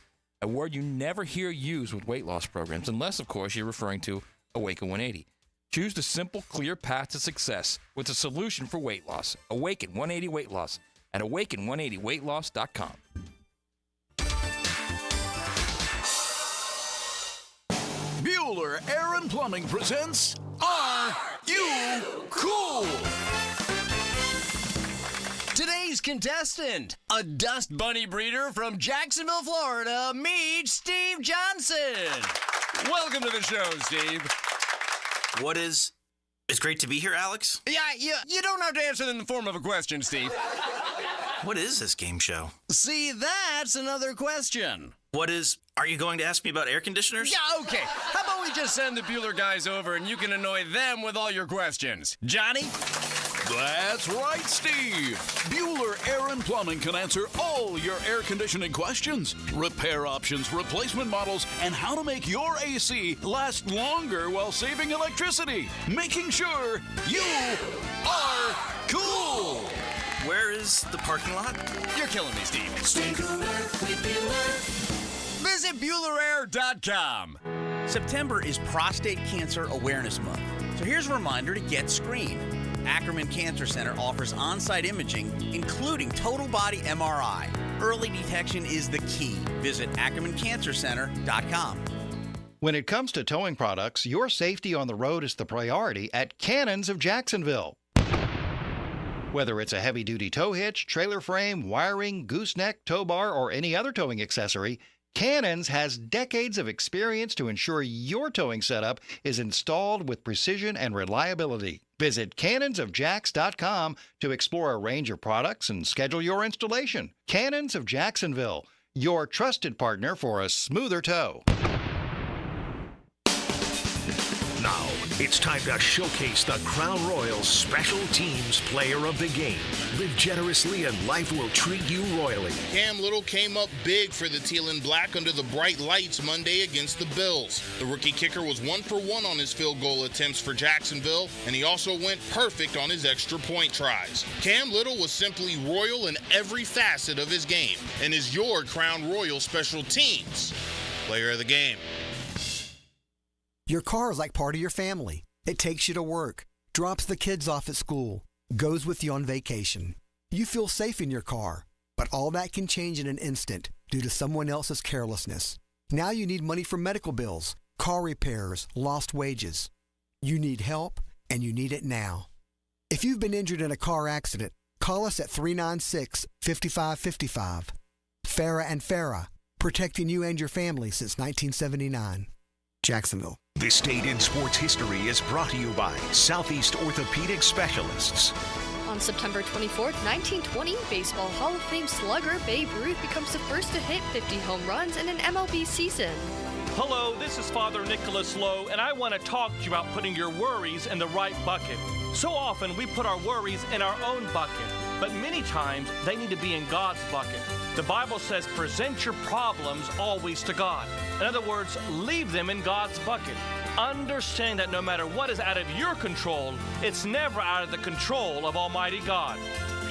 A word you never hear used with weight loss programs, unless, of course, you're referring to Awaken 180. Choose the simple, clear path to success with a solution for weight loss. Awaken 180 weight loss at awaken180weightloss.com. Bueller Air and Plumbing presents Are You Cool? Today's contestant, a dust bunny breeder from Jacksonville, Florida, meet Steve Johnson. Welcome to the show, Steve. It's great to be here, Alex. Yeah, you don't have to answer it in the form of a question, Steve. What is this game show? See, that's another question. Are you going to ask me about air conditioners? Yeah, okay. How about we just send the Bueller guys over and you can annoy them with all your questions? Johnny? That's right, Steve. Bueller Air and Plumbing can answer all your air conditioning questions. Repair options, replacement models, and how to make your AC last longer while saving electricity. Making sure you are cool. Where is the parking lot? You're killing me, Steve. Stay cooler with Bueller. Visit BuellerAir.com. September is Prostate Cancer Awareness Month. So here's a reminder to get screened. Ackerman Cancer Center offers on-site imaging, including total body MRI. Early detection is the key. Visit AckermanCancerCenter.com. When it comes to towing products, your safety on the road is the priority at Cannons of Jacksonville. Whether it's a heavy-duty tow hitch, trailer frame, wiring, gooseneck, tow bar, or any other towing accessory, Cannons has decades of experience to ensure your towing setup is installed with precision and reliability. Visit cannonsofjacks.com to explore a range of products and schedule your installation. Cannons of Jacksonville, your trusted partner for a smoother tow. Now, it's time to showcase the Crown Royal Special Teams Player of the Game. Live generously and life will treat you royally. Cam Little came up big for the Teal and Black under the bright lights Monday against the Bills. The rookie kicker was 1 for 1 on his field goal attempts for Jacksonville, and he also went perfect on his extra point tries. Cam Little was simply royal in every facet of his game and is your Crown Royal Special Teams Player of the Game. Your car is like part of your family. It takes you to work, drops the kids off at school, goes with you on vacation. You feel safe in your car, but all that can change in an instant due to someone else's carelessness. Now you need money for medical bills, car repairs, lost wages. You need help, and you need it now. If you've been injured in a car accident, call us at 396-5555. Farah and Farah, protecting you and your family since 1979. Jacksonville. This date in sports history is brought to you by Southeast Orthopedic Specialists. On September 24th, 1920, Baseball Hall of Fame slugger Babe Ruth becomes the first to hit 50 home runs in an MLB season. Hello, this is Father Nicholas Lowe, and I want to talk to you about putting your worries in the right bucket. So often we put our worries in our own bucket, but many times they need to be in God's bucket. The Bible says, present your problems always to God. In other words, leave them in God's bucket. Understand that no matter what is out of your control, it's never out of the control of Almighty God.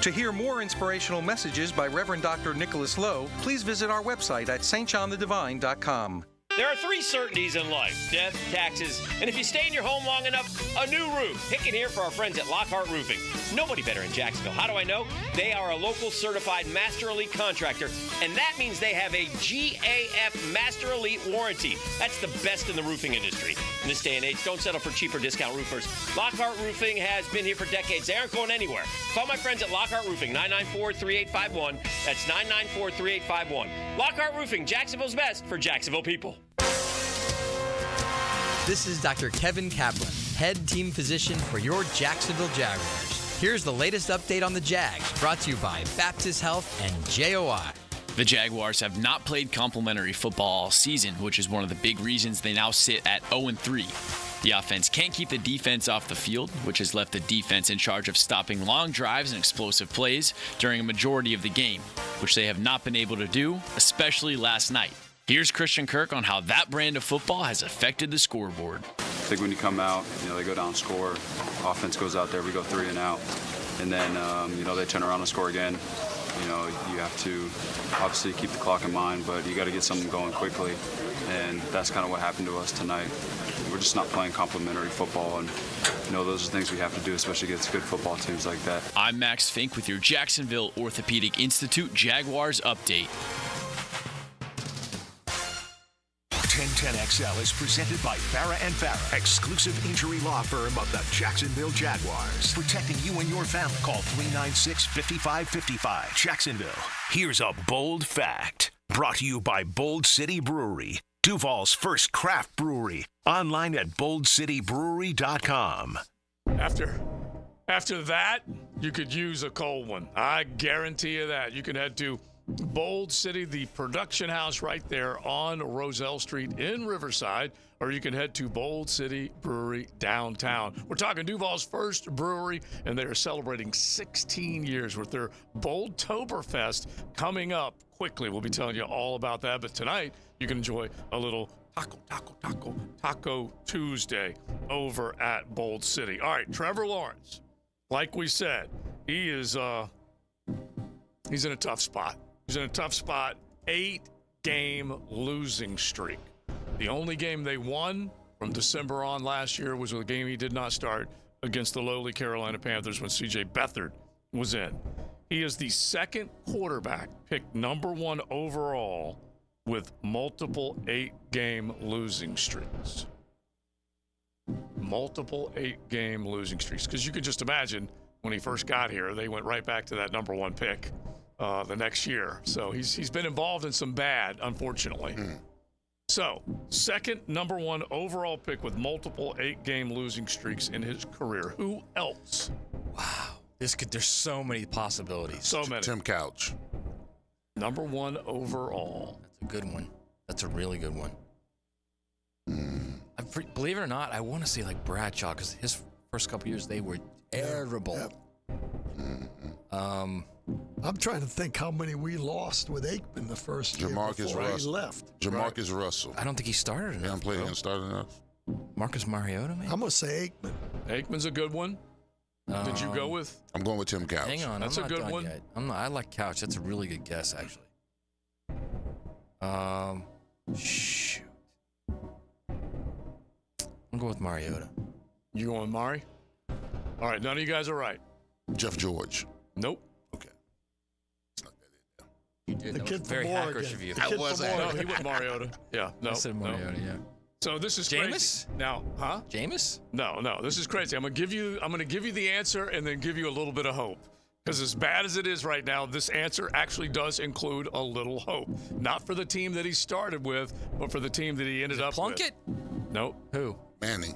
To hear more inspirational messages by Reverend Dr. Nicholas Lowe, please visit our website at stjohnthedivine.com. There are 3 certainties in life: death, taxes, and if you stay in your home long enough, a new roof. Pick it here for our friends at Lockhart Roofing. Nobody better in Jacksonville. How do I know? They are a local certified Master Elite contractor, and that means they have a GAF Master Elite warranty. That's the best in the roofing industry. In this day and age, don't settle for cheaper discount roofers. Lockhart Roofing has been here for decades. They aren't going anywhere. Call my friends at Lockhart Roofing, 994-3851. That's 994-3851. Lockhart Roofing, Jacksonville's best for Jacksonville people. This is Dr. Kevin Kaplan, head team physician for your Jacksonville Jaguars. Here's the latest update on the Jags, brought to you by Baptist Health and JOI. The Jaguars have not played complimentary football all season, which is one of the big reasons they now sit at 0-3. The offense can't keep the defense off the field, which has left the defense in charge of stopping long drives and explosive plays during a majority of the game, which they have not been able to do, especially last night. Here's Christian Kirk on how that brand of football has affected the scoreboard. I think when you come out, they go down, score, offense goes out there, we go 3 and out, and then, they turn around and score again. You have to obviously keep the clock in mind, but you got to get something going quickly, and that's kind of what happened to us tonight. We're just not playing complimentary football, and those are things we have to do, especially against good football teams like that. I'm Max Fink with your Jacksonville Orthopedic Institute Jaguars update. 1010XL is presented by Farah and Farah, exclusive injury law firm of the Jacksonville Jaguars. Protecting you and your family. Call 396-5555. Jacksonville. Here's a bold fact. Brought to you by Bold City Brewery, Duval's first craft brewery. Online at boldcitybrewery.com. After that, you could use a cold one. I guarantee you that. You can head to Bold City, the production house right there on Roselle Street in Riverside, or you can head to Bold City Brewery downtown. We're talking Duval's first brewery, and they are celebrating 16 years with their Boldtoberfest coming up quickly. We'll be telling you all about that, but tonight you can enjoy a little Taco Tuesday over at Bold City. All right, Trevor Lawrence, like we said, he's in a tough spot. He's in a tough spot. 8-game losing streak. The only game they won from December on last year was a game he did not start against the lowly Carolina Panthers when C.J. Beathard was in. He is the second quarterback picked number 1 overall with multiple 8-game losing streaks. Multiple 8-game losing streaks. Because you could just imagine when he first got here, they went right back to that number 1 pick the next year. So he's been involved in some bad, unfortunately. So, second number 1 overall pick with multiple 8-game losing streaks in his career. Who else? Wow. There's so many possibilities. So many. Tim Couch. Number 1 overall. That's a good one. That's a really good one. Believe it or not, I want to say like Bradshaw, because his first couple years, they were terrible. I'm trying to think how many we lost with Aikman the first year before he left. Jamarcus Russell. I don't think he started enough. He hasn't played against started enough. Marcus Mariota, maybe? I'm going to say Aikman. Aikman's a good one. Did you go with? I'm going with Tim Couch. Hang on. That's I'm a not good done one. Yet. I like Couch. That's a really good guess, actually. Shoot. I'm going with Mariota. You going with Mari? All right, none of you guys are right. Jeff George. Nope. Okay. You did. The That kid was very from hackerish Oregon. of you. The kid from No, Oregon. he went Mariota. Yeah, no. I said Mariota, yeah. So this is Jameis? crazy. Now, huh? Jameis? No. This is crazy. I'm gonna give you the answer and then give you a little bit of hope. Because as bad as it is right now, this answer actually does include a little hope. Not for the team that he started with, but for the team that he ended up Plunkett? with. Nope. Who? Manning.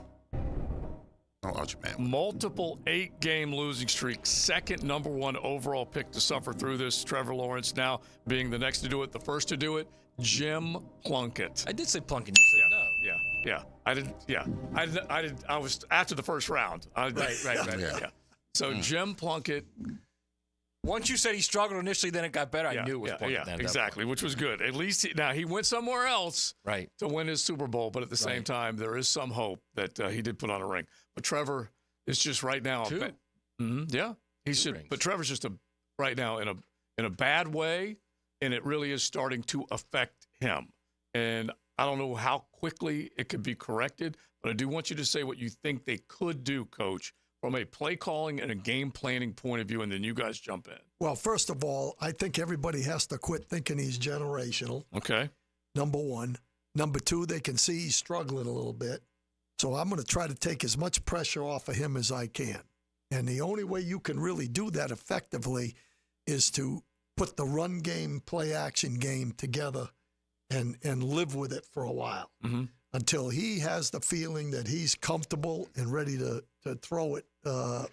Oh, Archie Manning. Multiple 8-game losing streak. Second number 1 overall pick to suffer through this. Trevor Lawrence now being the next to do it. The first to do it, Jim Plunkett. I did say Plunkett. You said no. Yeah. I didn't. Yeah. I did. I was after the first round. Right. Yeah. So Jim Plunkett. Once you said he struggled initially, then it got better. I knew it was Plunkett. Yeah, exactly, which was good. At least he went somewhere else to win his Super Bowl, but at the same time, there is some hope that he did put on a ring. But Trevor is just right now. Yeah, he should. Rings. But Trevor's just right now in a bad way, and it really is starting to affect him. And I don't know how quickly it could be corrected, but I do want you to say what you think they could do, Coach, from a play calling and a game planning point of view, and then you guys jump in. Well, first of all, I think everybody has to quit thinking he's generational. Okay. Number 1. Number 2, they can see he's struggling a little bit. So I'm going to try to take as much pressure off of him as I can. And the only way you can really do that effectively is to put the run game, play action game together and live with it for a while until he has the feeling that he's comfortable and ready to throw it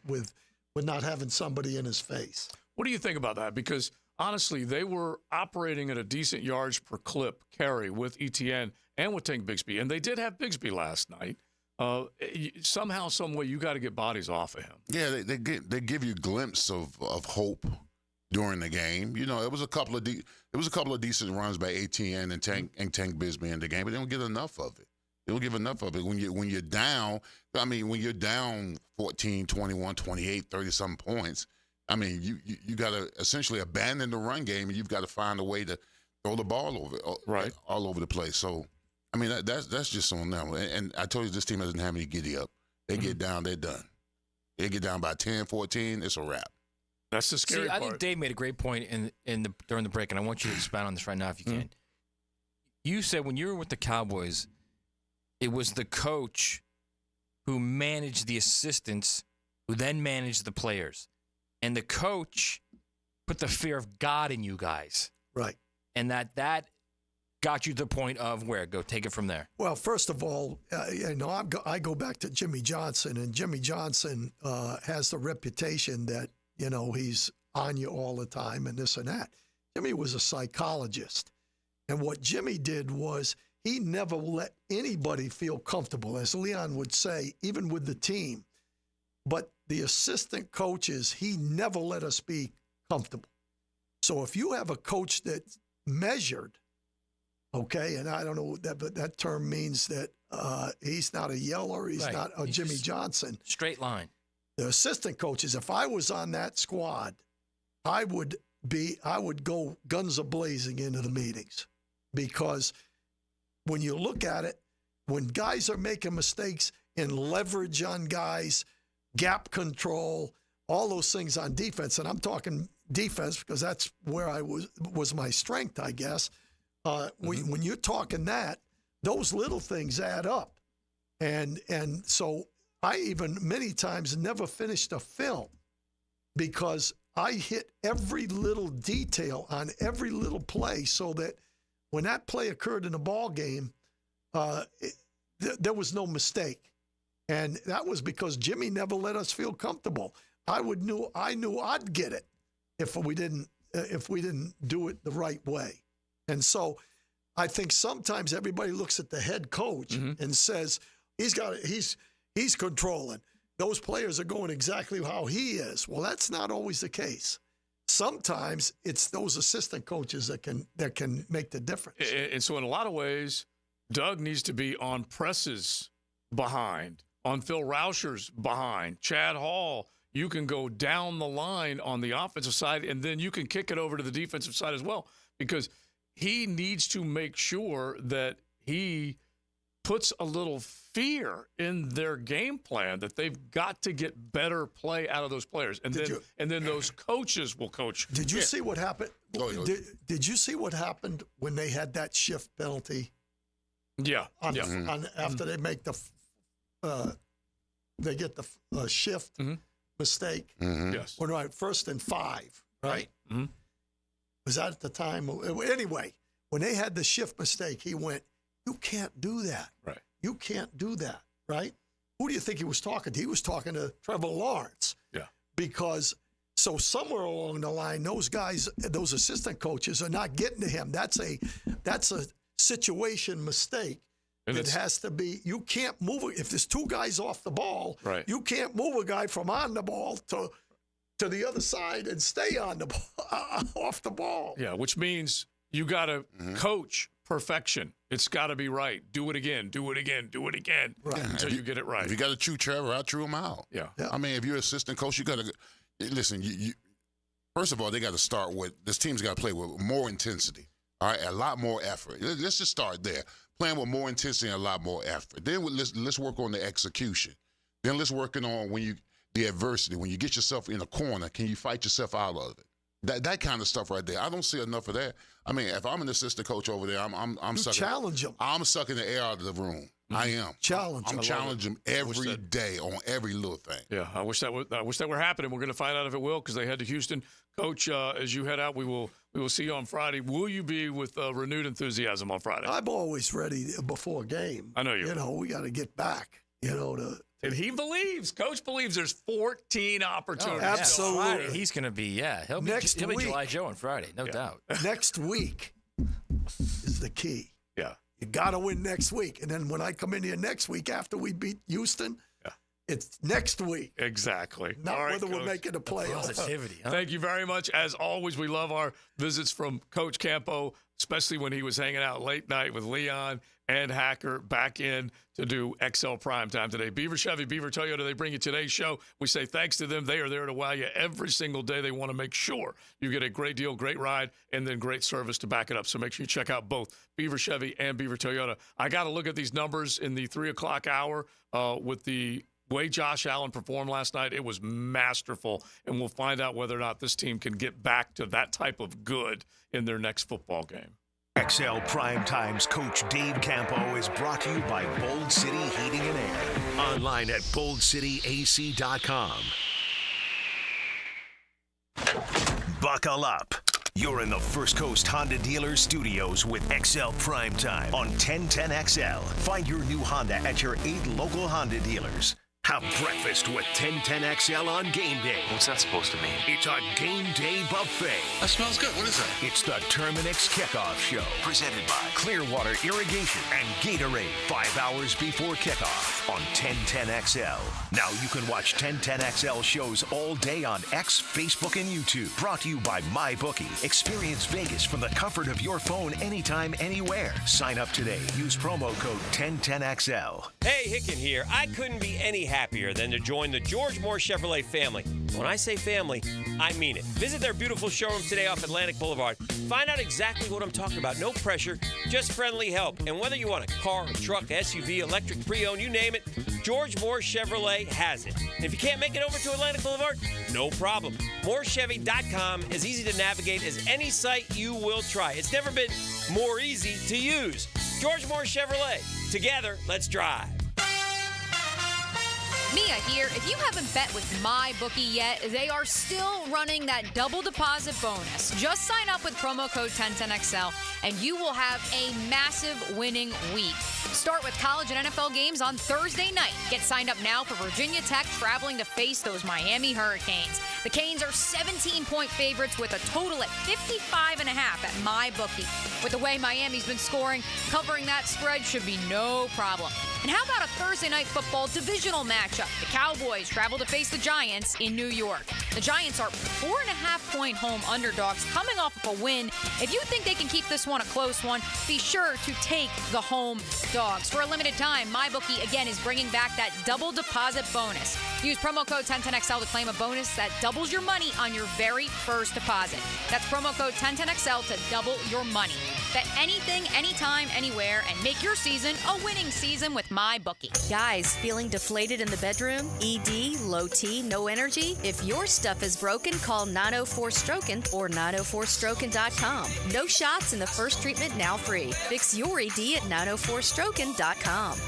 with not having somebody in his face. What do you think about that? Because honestly, they were operating at a decent yards per clip carry with ETN and with Tank Bigsby, and they did have Bigsby last night. Somehow, some way, you got to get bodies off of him. Yeah, they give you a glimpse of hope during the game. You know, it was a couple of decent runs by ATN and Tank Bigsby in the game, but they don't get enough of it. They don't give enough of it when you're down. I mean, when you're down 14, 21, 28, 30 some points. I mean, you got to essentially abandon the run game, and you've got to find a way to throw the ball all over the place. So, I mean, that's just on them. And I told you this team doesn't have any giddy up. They get down, they're done. They get down by 10, 14, it's a wrap. That's the scary part. I think Dave made a great point during the break, and I want you to expound on this right now if you can. You said when you were with the Cowboys, it was the coach who managed the assistants, who then managed the players. And the coach put the fear of God in you guys. Right. And that got you to the point of where? Go take it from there. Well, first of all, I go back to Jimmy Johnson, and Jimmy Johnson has the reputation that, he's on you all the time and this and that. Jimmy was a psychologist. And what Jimmy did was he never let anybody feel comfortable, as Leon would say, even with the team. But the assistant coaches, he never let us be comfortable. So if you have a coach that's measured, okay, and I don't know what that, but that term means that he's not a yeller, he's not a Jimmy Johnson. Straight line. The assistant coaches, if I was on that squad, I would go guns a-blazing into the meetings, because when you look at it, when guys are making mistakes in leverage on guys, gap control, all those things on defense, and I'm talking defense because that's where I was my strength, I guess. When you're talking that, those little things add up. And so I even many times never finished a film because I hit every little detail on every little play, so that when that play occurred in a ball game, there was no mistake. And that was because Jimmy never let us feel comfortable. I knew I'd get it if we didn't do it the right way. And so I think sometimes everybody looks at the head coach and says he's controlling. Those players are going exactly how he is. Well, that's not always the case. Sometimes it's those assistant coaches that can make the difference. And so in a lot of ways, Doug needs to be on Press's behind, on Phil Rauscher's behind, Chad Hall. You can go down the line on the offensive side, and then you can kick it over to the defensive side as well, because he needs to make sure that he puts a little fear in their game plan, that they've got to get better play out of those players. And then those coaches will coach. Did you see what happened? Did you see what happened when they had that shift penalty? Yeah. After they make they get the shift mistake. Yes. When right, 1st and 5, right? Was that at the time? Anyway, when they had the shift mistake, he went, "You can't do that. Right. You can't do that." Right? Who do you think he was talking to? He was talking to Trevor Lawrence. Yeah. Because so somewhere along the line, those guys, those assistant coaches, are not getting to him. That's a situation mistake. And it has to be, you can't move it. If there's two guys off the ball, you can't move a guy from on the ball to the other side and stay on the ball, off the ball. Yeah, which means you got to coach perfection. It's got to be right. Do it again, do it again, do it again until you get it right. If you got to chew Trevor out, chew him out. Yeah. I mean, if you're an assistant coach, you got to listen. You first of all, they got to start with this team's got to play with more intensity. All right, a lot more effort. Let's just start there. Playing with more intensity and a lot more effort. Then let's work on the execution. Then let's work on the adversity. When you get yourself in a corner, can you fight yourself out of it? That kind of stuff right there. I don't see enough of that. I mean, if I'm an assistant coach over there, I'm sucking. Challenge him. I'm sucking the air out of the room. I am. I'm challenging him every day on every little thing. Yeah, I wish that were happening. We're going to find out if it will, because they head to Houston. Coach, as you head out, we will see you on Friday. Will you be with renewed enthusiasm on Friday? I'm always ready before a game. I know you. We got to get back. And he believes. Coach believes there's 14 opportunities. Oh, absolutely. Friday, he's going to be, he'll be July Joe on Friday, no doubt. Next week is the key. Yeah. You got to win next week. And then when I come in here next week after we beat Houston, it's next week. Exactly. Not whether we're making a playoff. Positivity. Huh? Thank you very much. As always, we love our visits from Coach Campo, especially when he was hanging out late night with Leon and Hacker back in to do XL Primetime today. Beaver Chevy, Beaver Toyota, they bring you today's show. We say thanks to them. They are there to wow you every single day. They want to make sure you get a great deal, great ride, and then great service to back it up. So make sure you check out both Beaver Chevy and Beaver Toyota. I got to look at these numbers in the 3 o'clock hour with the way Josh Allen performed last night. It was masterful, and we'll find out whether or not this team can get back to that type of good in their next football game. XL Primetime's Coach Dave Campo is brought to you by Bold City Heating and Air. Online at boldcityac.com. Buckle up. You're in the First Coast Honda Dealers Studios with XL Primetime on 1010XL. Find your new Honda at your 8 local Honda dealers. Have breakfast with 1010XL on game day. What's that supposed to mean? It's a game day buffet. That smells good. What is that? It's the Terminix Kickoff Show. Presented by Clearwater Irrigation and Gatorade. 5 hours before kickoff on 1010XL. Now you can watch 1010XL shows all day on X, Facebook, and YouTube. Brought to you by MyBookie. Experience Vegas from the comfort of your phone anytime, anywhere. Sign up today. Use promo code 1010XL. Hey, Hicken here. I couldn't be any happier than to join the George Moore Chevrolet family. When I say family, I mean it. Visit their beautiful showroom today off Atlantic Boulevard. Find out exactly what I'm talking about. No pressure, just friendly help. And whether you want a car, a truck, SUV, electric, pre-owned, you name it, George Moore Chevrolet has it. And if you can't make it over to Atlantic Boulevard, no problem. MooreChevy.com is easy to navigate as any site you will try. It's never been more easy to use. George Moore Chevrolet. Together, let's drive. Mia here. If you haven't bet with MyBookie yet, they are still running that double deposit bonus. Just sign up with promo code 1010XL and you will have a massive winning week. Start with college and NFL games on Thursday night. Get signed up now for Virginia Tech traveling to face those Miami Hurricanes. The Canes are 17-point favorites with a total at 55.5 at MyBookie. With the way Miami's been scoring, covering that spread should be no problem. And how about a Thursday night football divisional matchup? The Cowboys travel to face the Giants in New York. The Giants are 4.5-point home underdogs coming off of a win. If you think they can keep this one a close one, be sure to take the home dogs. For a limited time, MyBookie again is bringing back that double deposit bonus. Use promo code 1010XL to claim a bonus that doubles your money on your very first deposit. That's promo code 1010XL to double your money. Bet anything, anytime, anywhere, and make your season a winning season with MyBookie. Guys, feeling deflated in the bedroom? ED, low T, no energy? If your stuff is broken, call 904-STROKEN or 904stroken.com. No shots in the first treatment, now free. Fix your ED at 904stroken.com.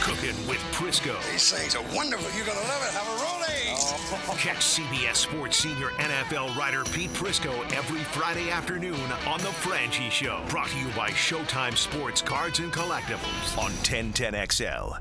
Cooking with Prisco. These things are wonderful. You're going to love it. Have a rolling. Catch CBS Sports senior NFL writer Pete Prisco every Friday afternoon on The Franchi Show. Brought to you by Showtime Sports Cards and Collectibles on 1010XL.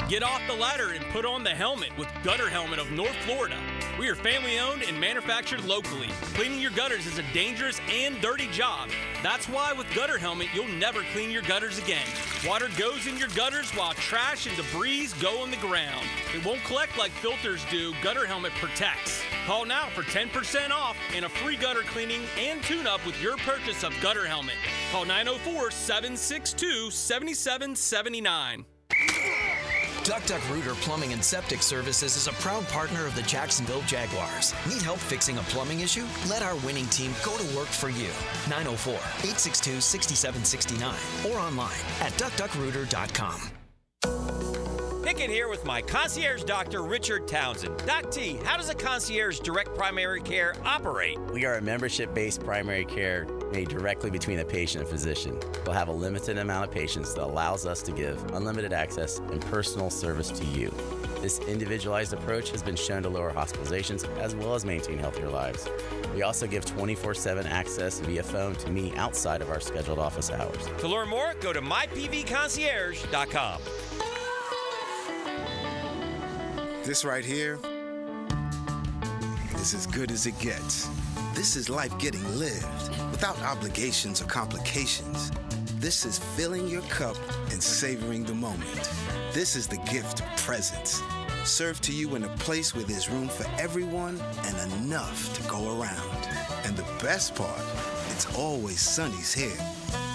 Get off the ladder and put on the helmet with Gutter Helmet of North Florida. We are family owned and manufactured locally. Cleaning your gutters is a dangerous and dirty job. That's why with Gutter Helmet, you'll never clean your gutters again. Water goes in your gutters while trash and debris go on the ground. It won't collect like filters do. Gutter Helmet protects. Call now for 10% off and a free gutter cleaning and tune-up with your purchase of Gutter Helmet. Call 904-762-7779. Duck Duck Rooter Plumbing and Septic Services is a proud partner of the Jacksonville Jaguars. Need help fixing a plumbing issue? Let our winning team go to work for you. 904-862-6769 or online at duckduckrooter.com. Hicken here with my concierge doctor, Richard Townsend. Doc T, how does a concierge direct primary care operate? We are a membership-based primary care made directly between a patient and physician. We'll have a limited amount of patients that allows us to give unlimited access and personal service to you. This individualized approach has been shown to lower hospitalizations as well as maintain healthier lives. We also give 24/7 access via phone to me outside of our scheduled office hours. To learn more, go to mypvconcierge.com. This right here is as good as it gets. This is life getting lived without obligations or complications. This is filling your cup and savoring the moment. This is the gift of presence, served to you in a place where there's room for everyone and enough to go around. And the best part, it's always Sonny's here.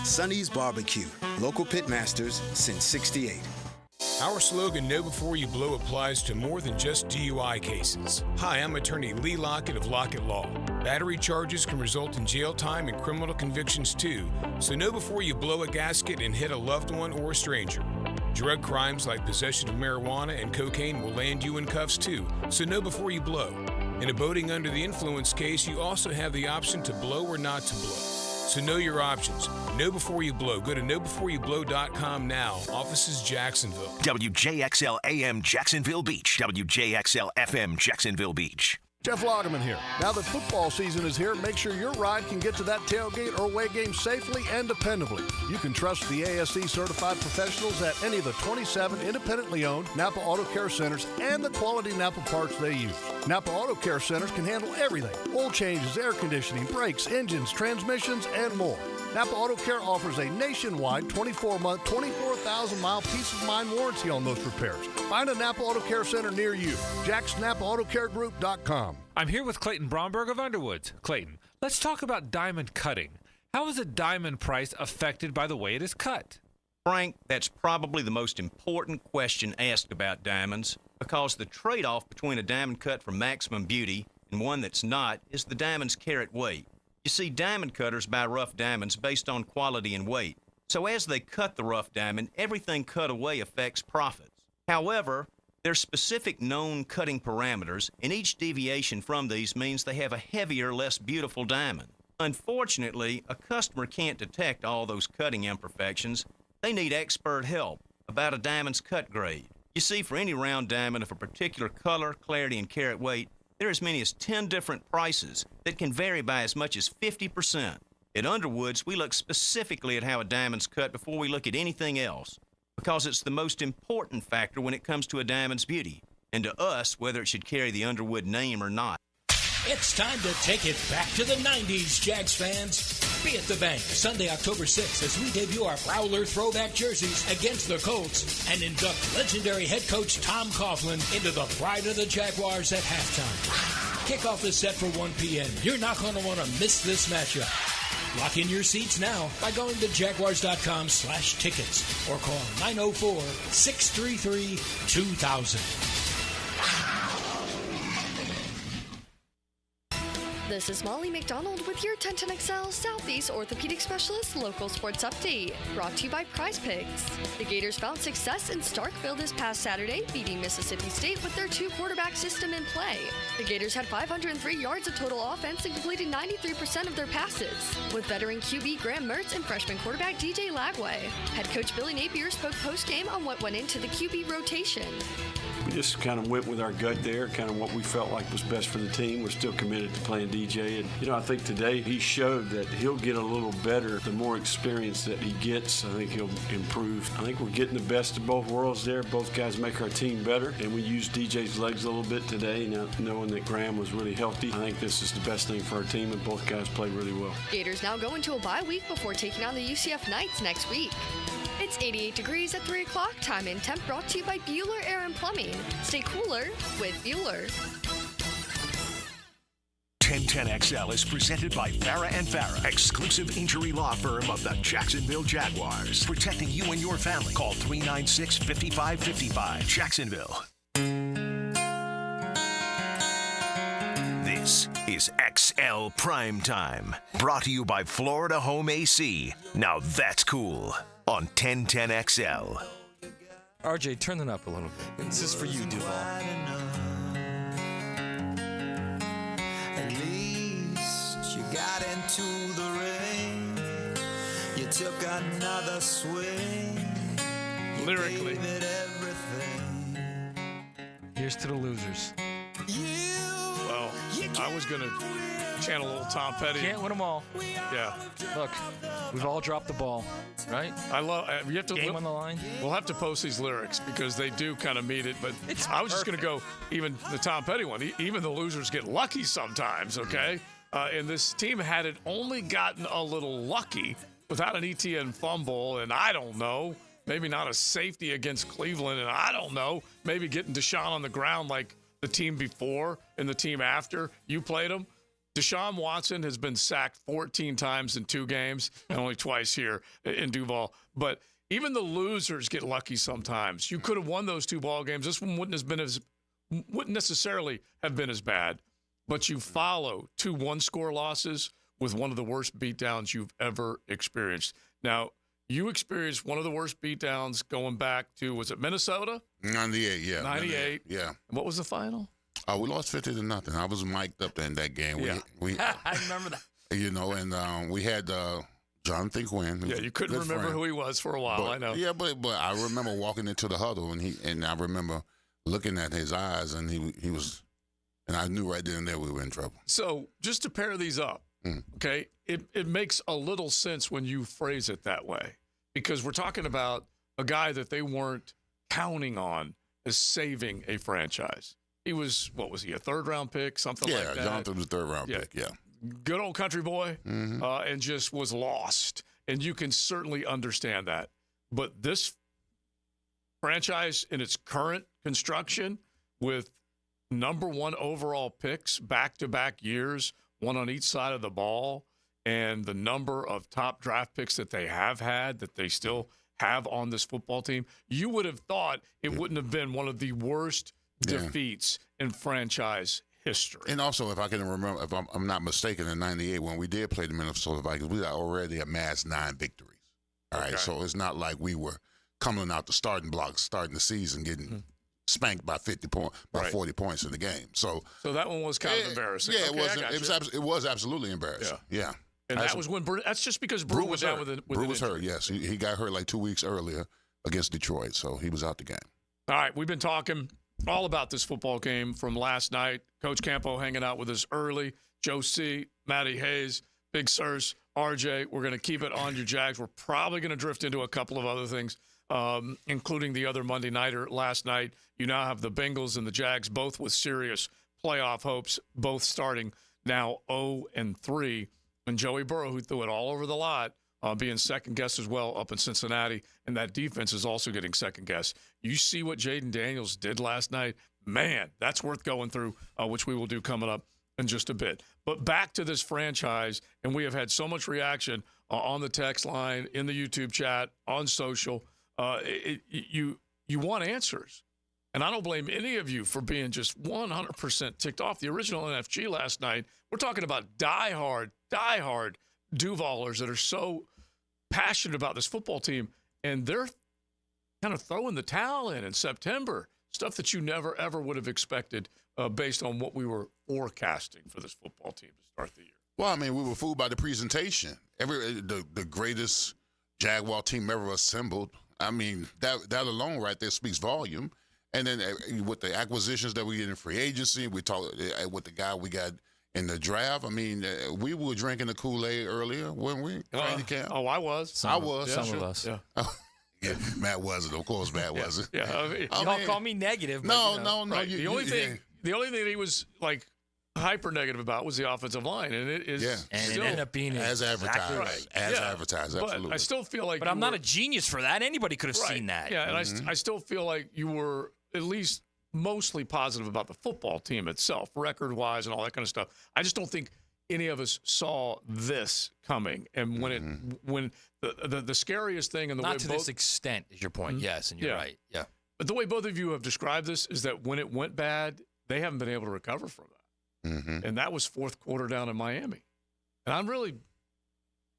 Sonny's Barbecue, local pit masters since '68. Our slogan, Know Before You Blow, applies to more than just DUI cases. Hi, I'm attorney Lee Lockett of Lockett Law. Battery charges can result in jail time and criminal convictions too, so know before you blow a gasket and hit a loved one or a stranger. Drug crimes like possession of marijuana and cocaine will land you in cuffs too, so know before you blow. In a boating under the influence case, you also have the option to blow or not to blow. So know your options. Know before you blow. Go to knowbeforeyouBlow.com now. Offices Jacksonville. WJXL AM Jacksonville Beach. WJXL FM Jacksonville Beach. Jeff Lagerman here. Now that football season is here, make sure your ride can get to that tailgate or away game safely and dependably. You can trust the ASE certified professionals at any of the 27 independently owned Napa Auto Care Centers and the quality Napa parts they use. Napa Auto Care Centers can handle everything: oil changes, air conditioning, brakes, engines, transmissions, and more. Napa Auto Care offers a nationwide 24-month, 24,000-mile peace-of-mind warranty on most repairs. Find a Napa Auto Care Center near you. JacksNapaAutoCareGroup.com. I'm here with Clayton Bromberg of Underwoods. Clayton, let's talk about diamond cutting. How is a diamond price affected by the way it is cut? Frank, that's probably the most important question asked about diamonds, because the trade-off between a diamond cut for maximum beauty and one that's not is the diamond's carat weight. You see, diamond cutters buy rough diamonds based on quality and weight. So as they cut the rough diamond, everything cut away affects profits. However, there's specific known cutting parameters, and each deviation from these means they have a heavier, less beautiful diamond. Unfortunately, a customer can't detect all those cutting imperfections. They need expert help about a diamond's cut grade. You see, for any round diamond of a particular color, clarity, and carat weight, there are as many as 10 different prices that can vary by as much as 50%. At Underwoods, we look specifically at how a diamond's cut before we look at anything else, because it's the most important factor when it comes to a diamond's beauty, and to us, whether it should carry the Underwood name or not. It's time to take it back to the 90s, Jags fans. Be at the bank Sunday, October 6th, as we debut our Prowler throwback jerseys against the Colts and induct legendary head coach Tom Coughlin into the pride of the Jaguars at halftime. Kickoff is set for 1 p.m. You're not going to want to miss this matchup. Lock in your seats now by going to jaguars.com/tickets or call 904-633-2000. This is Molly McDonald with your 1010XL Southeast Orthopedic Specialist Local Sports Update, brought to you by Prize Picks. The Gators found success in Starkville this past Saturday, beating Mississippi State with their two-quarterback system in play. The Gators had 503 yards of total offense and completed 93% of their passes, with veteran QB Graham Mertz and freshman quarterback DJ Lagway. Head coach Billy Napier spoke post-game on what went into the QB rotation. We just kind of went with our gut there, kind of what we felt like was best for the team. We're still committed to playing DJ. And, I think today he showed that he'll get a little better the more experience that he gets. I think he'll improve. I think we're getting the best of both worlds there. Both guys make our team better. And we used DJ's legs a little bit today, now knowing that Graham was really healthy. I think this is the best thing for our team, and both guys played really well. Gators now go into a bye week before taking on the UCF Knights next week. It's 88 degrees at 3 o'clock. Time and temp brought to you by Bueller Air and Plumbing. Stay cooler with Bueller. 1010XL is presented by Farah & Farah, exclusive injury law firm of the Jacksonville Jaguars. Protecting you and your family. Call 396-5555. Jacksonville. This is XL Primetime. Brought to you by Florida Home AC. Now that's cool. On 1010XL. RJ, turn it up a little bit. This is for you, Duval. At least you got into the ring. You took another swing. Lyrically. Here's to the losers. Well, I was going to channel a little Tom Petty. Can't win them all. Yeah. Look, we've all dropped the ball, right? I love. You have to game on the line. We'll have to post these lyrics because they do kind of meet it. But I was just going to go even the Tom Petty one. Even the losers get lucky sometimes. Okay, and this team had it only gotten a little lucky without an ETN fumble, and I don't know, maybe not a safety against Cleveland, and I don't know, maybe getting Deshaun on the ground like the team before and the team after you played them. Deshaun Watson has been sacked 14 times in 2 games and only twice here in Duval. But even the losers get lucky sometimes. You could have won those 2 ball games. This one wouldn't necessarily have been as bad. But you follow 2 one-score losses with one of the worst beatdowns you've ever experienced. Now, you experienced one of the worst beatdowns going back to, was it Minnesota? 98, yeah. 98. Yeah. What was the final? We lost 50-0. I was mic'd up in that game. Yeah. We I remember that. And we had Jonathan Quinn. Yeah, you couldn't remember friend. who he was for a while. But, I know. Yeah, but I remember walking into the huddle, and I remember looking at his eyes, and he was And I knew right then and there we were in trouble. So just to pair these up, okay, it makes a little sense when you phrase it that way, because we're talking about a guy that they weren't counting on as saving a franchise. He was, what was he, a third-round pick, something like that? Yeah, Jonathan was a third-round pick, yeah. Good old country boy, and just was lost. And you can certainly understand that. But this franchise in its current construction with number one overall picks back-to-back years, one on each side of the ball, and the number of top draft picks that they have had, that they still have on this football team, you would have thought it wouldn't have been one of the worst defeats in franchise history. And also, if I can remember, if I'm not mistaken, in '98 when we did play the Minnesota Vikings, we had already amassed 9 victories. All right, so it's not like we were coming out the starting blocks, starting the season, getting spanked by 40 points in the game. So that one was kind of embarrassing. Yeah, it was absolutely embarrassing. Yeah. And that was when that's just because Brew was down with Brew was hurt. Yes, he got hurt like 2 weeks earlier against Detroit, so he was out the game. All right, we've been talking all about this football game from last night. Coach Campo hanging out with us early. Joe C, Matty Hayes, Big Sirs, RJ. We're going to keep it on your Jags. We're probably going to drift into a couple of other things, including the other Monday nighter last night. You now have the Bengals and the Jags, both with serious playoff hopes, both starting now 0-3. And Joey Burrow, who threw it all over the lot, being second-guessed as well up in Cincinnati, and that defense is also getting second-guessed. You see what Jaden Daniels did last night? Man, that's worth going through, which we will do coming up in just a bit. But back to this franchise, and we have had so much reaction on the text line, in the YouTube chat, on social. You want answers. And I don't blame any of you for being just 100% ticked off. The original NFG last night, we're talking about diehard Duvalers that are so passionate about this football team, and they're kind of throwing the towel in September, stuff that you never, ever would have expected based on what we were forecasting for this football team to start the year. Well, I mean, we were fooled by the presentation. The greatest Jaguar team ever assembled. I mean, that alone right there speaks volume. And then with the acquisitions that we get in free agency, we talk with the guy we got in the draft. I mean, we were drinking the Kool-Aid earlier, weren't we? Oh, I was. Some of us. Yeah. Yeah, Matt wasn't. Of course, Matt wasn't. Yeah, y'all call me negative. But, no. Right. The only thing that he was like hyper negative about was the offensive line, and it is. Yeah, and it ended up being as advertised. Right. Advertised, absolutely. But I still feel like. But I'm not a genius for that. Anybody could have seen that. Yeah, and I still feel like you were at least mostly positive about the football team itself, record-wise and all that kind of stuff. I just don't think any of us saw this coming. And when the scariest thing and the not way to this extent is your point. Yes, and you're right. Yeah. But the way both of you have described this is that when it went bad, they haven't been able to recover from that. And that was fourth quarter down in Miami. And I'm really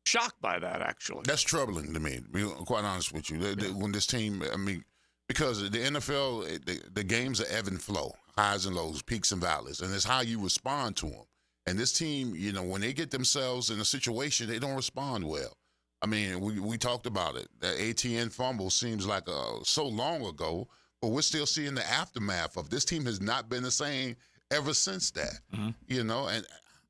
shocked by that, actually. That's troubling to me, to be quite honest with you. When this team, I mean, because the NFL, the games are ebb and flow, highs and lows, peaks and valleys, and it's how you respond to them. And this team, when they get themselves in a situation, they don't respond well. I mean, we talked about it. The ATN fumble seems like so long ago, but we're still seeing the aftermath of this team has not been the same ever since that. And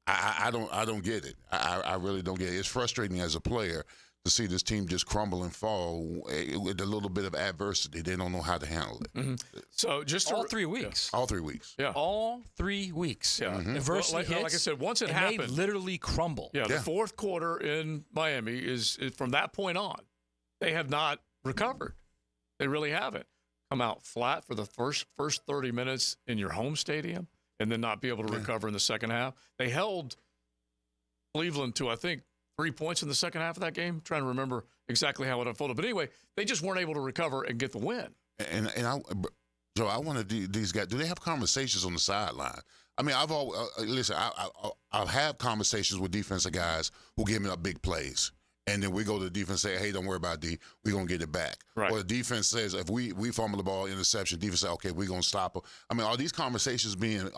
I don't get it. I really don't get it. It's frustrating as a player to see this team just crumble and fall with a little bit of adversity. They don't know how to handle it. So just all 3 weeks. All 3 weeks. Yeah. All 3 weeks. Yeah. Adversity hits, like I said, once it and happened, they literally crumble. Yeah. The fourth quarter in Miami is from that point on, they have not recovered. They really haven't. Come out flat for the first 30 minutes in your home stadium and then not be able to recover in the second half. They held Cleveland to, I think, 3 points in the second half of that game. I'm trying to remember exactly how it unfolded. But anyway, they just weren't able to recover and get the win. And Joe, I want these guys, do they have conversations on the sideline? I mean, I'll have conversations with defensive guys who give me up big plays. And then we go to the defense and say, hey, don't worry about D. We're going to get it back. Right. Or the defense says, if we fumble the ball, interception, defense says, okay, we're going to stop them. I mean, are these conversations being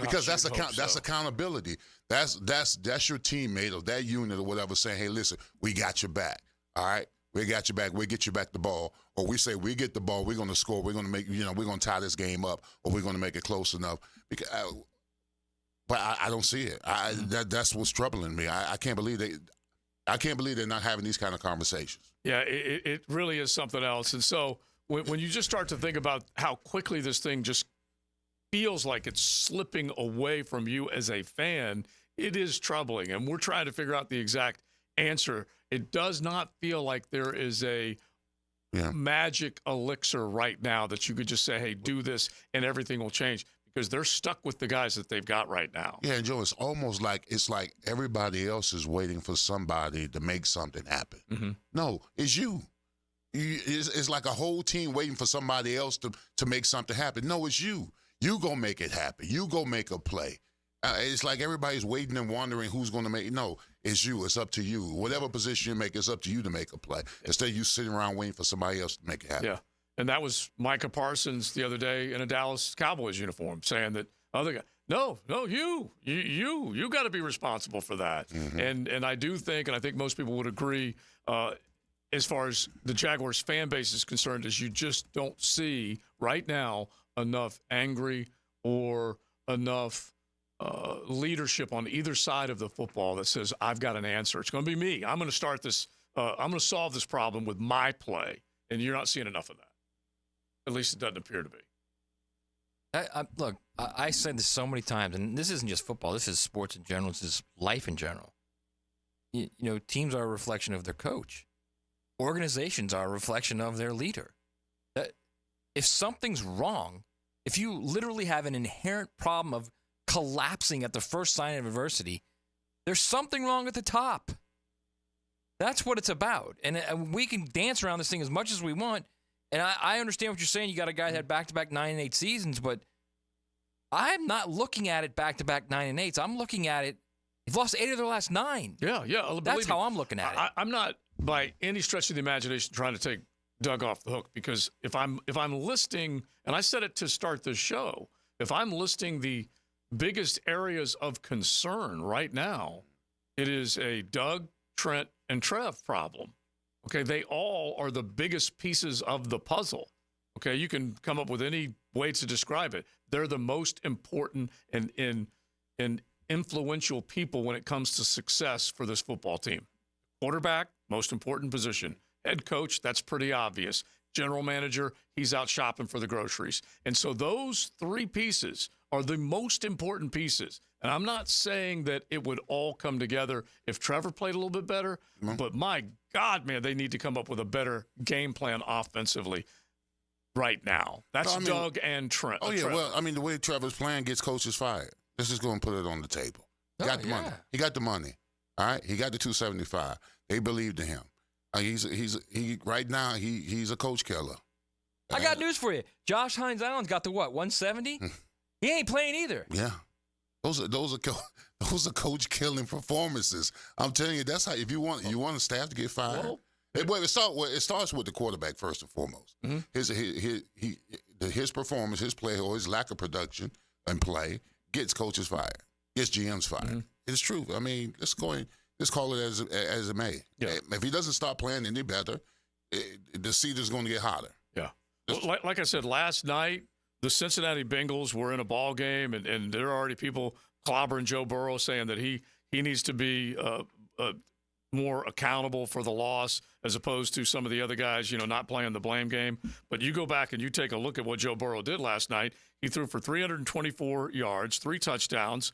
because that's accountability. That's your teammate or that unit or whatever saying, hey, listen, we got your back. All right? We got your back. We'll get you back the ball. Or we say, we get the ball, we're going to score. We're going to make, we're going to tie this game up or we're going to make it close enough. Because But I don't see it. That's what's troubling me. I can't believe they're not having these kind of conversations. Yeah, it really is something else. And so when you just start to think about how quickly this thing just feels like it's slipping away from you as a fan, it is troubling. And we're trying to figure out the exact answer. It does not feel like there is a magic elixir right now that you could just say, hey, do this and everything will change, because they're stuck with the guys that they've got right now. Yeah, and Joe, it's almost like everybody else is waiting for somebody to make something happen. Mm-hmm. No, it's you. It's like a whole team waiting for somebody else to make something happen. No, it's you. You go make it happen. You go make a play. It's like everybody's waiting and wondering who's going to make it. No, it's you. It's up to you. Whatever position you make, it's up to you to make a play. Instead of you sitting around waiting for somebody else to make it happen. Yeah, and that was Micah Parsons the other day in a Dallas Cowboys uniform saying that other guy, no, you got to be responsible for that. Mm-hmm. And I do think, and I think most people would agree, as far as the Jaguars fan base is concerned, is you just don't see right now enough angry or enough leadership on either side of the football that says, I've got an answer. It's going to be me. I'm going to start this. I'm going to solve this problem with my play. And you're not seeing enough of that. At least it doesn't appear to be. Look, I said this so many times, and this isn't just football. This is sports in general. This is life in general. You know, teams are a reflection of their coach. Organizations are a reflection of their leader. If something's wrong, if you literally have an inherent problem of collapsing at the first sign of adversity, there's something wrong at the top. That's what it's about. And we can dance around this thing as much as we want. And I understand what you're saying. You got a guy that had back-to-back 9-8 seasons, but I'm not looking at it back-to-back 9-8s. I'm looking at it, they've lost 8 of their last 9. Yeah. That's how I'm looking at it. I'm not, by any stretch of the imagination, trying to take Doug off the hook, because if I'm listing, and I said it to start the show, if I'm listing the biggest areas of concern right now, it is a Doug, Trent, and Trev problem. Okay, they all are the biggest pieces of the puzzle. Okay, you can come up with any way to describe it. They're the most important and influential people when it comes to success for this football team. Quarterback, most important position. Head coach, that's pretty obvious. General manager, he's out shopping for the groceries. And so those 3 pieces are the most important pieces. And I'm not saying that it would all come together if Trevor played a little bit better, but my God, man, they need to come up with a better game plan offensively right now. That's Doug and Trent. Oh, yeah, Trevor. Well, I mean, the way Trevor's playing gets coaches fired. Let's just go and put it on the table. He got the money. He got the money. All right? He got the $275. They believed in him. Right now, he's a coach killer. I got news for you. Josh Hines Allen's got the what, 170? He ain't playing either. Yeah. Those are coach killing performances. I'm telling you, that's how. If you want a staff to get fired, it starts with the quarterback first and foremost. Mm-hmm. His performance, his play, or his lack of production and play gets coaches fired, gets GMs fired. Mm-hmm. It's true. I mean, let's call it as it may. Yeah. If he doesn't start playing any better, the seat is going to get hotter. Yeah. Well, like I said last night, the Cincinnati Bengals were in a ball game, and there are already people clobbering Joe Burrow saying that he needs to be more accountable for the loss as opposed to some of the other guys, not playing the blame game. But you go back and you take a look at what Joe Burrow did last night. He threw for 324 yards, 3 touchdowns,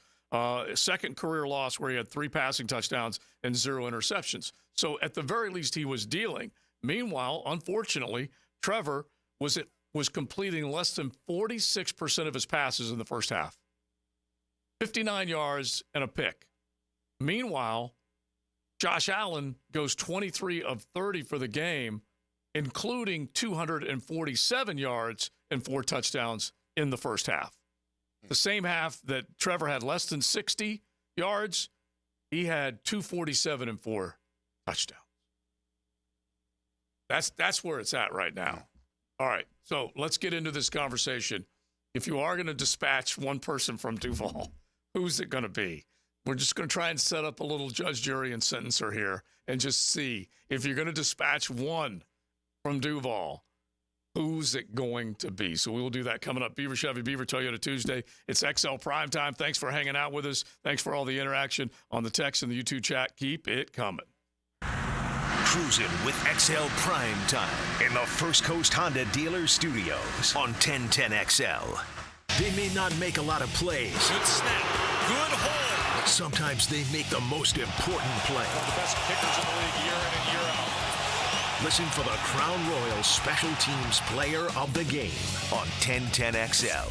second career loss where he had 3 passing touchdowns and 0 interceptions. So at the very least, he was dealing. Meanwhile, unfortunately, Trevor was completing less than 46% of his passes in the first half. 59 yards and a pick. Meanwhile, Josh Allen goes 23 of 30 for the game, including 247 yards and 4 touchdowns in the first half. The same half that Trevor had less than 60 yards, he had 247 and 4 touchdowns. That's where it's at right now. All right, so let's get into this conversation. If you are going to dispatch one person from Duval, who's it going to be? We're just going to try and set up a little judge, jury, and sentencer here and just see if you're going to dispatch one from Duval, Who's it going to be? So we will do that coming up. Beaver Chevy, Beaver Toyota Tuesday. It's XL Primetime. Thanks for hanging out with us. Thanks for all the interaction on the text and the YouTube chat. Keep it coming. Cruising with XL Primetime in the First Coast Honda Dealer Studios on 1010XL. They may not make a lot of plays. Good snap. Good hole. But sometimes they make the most important play. One of the best kickers in the league year in and year out. Listen for the Crown Royal Special Teams Player of the Game on 1010XL.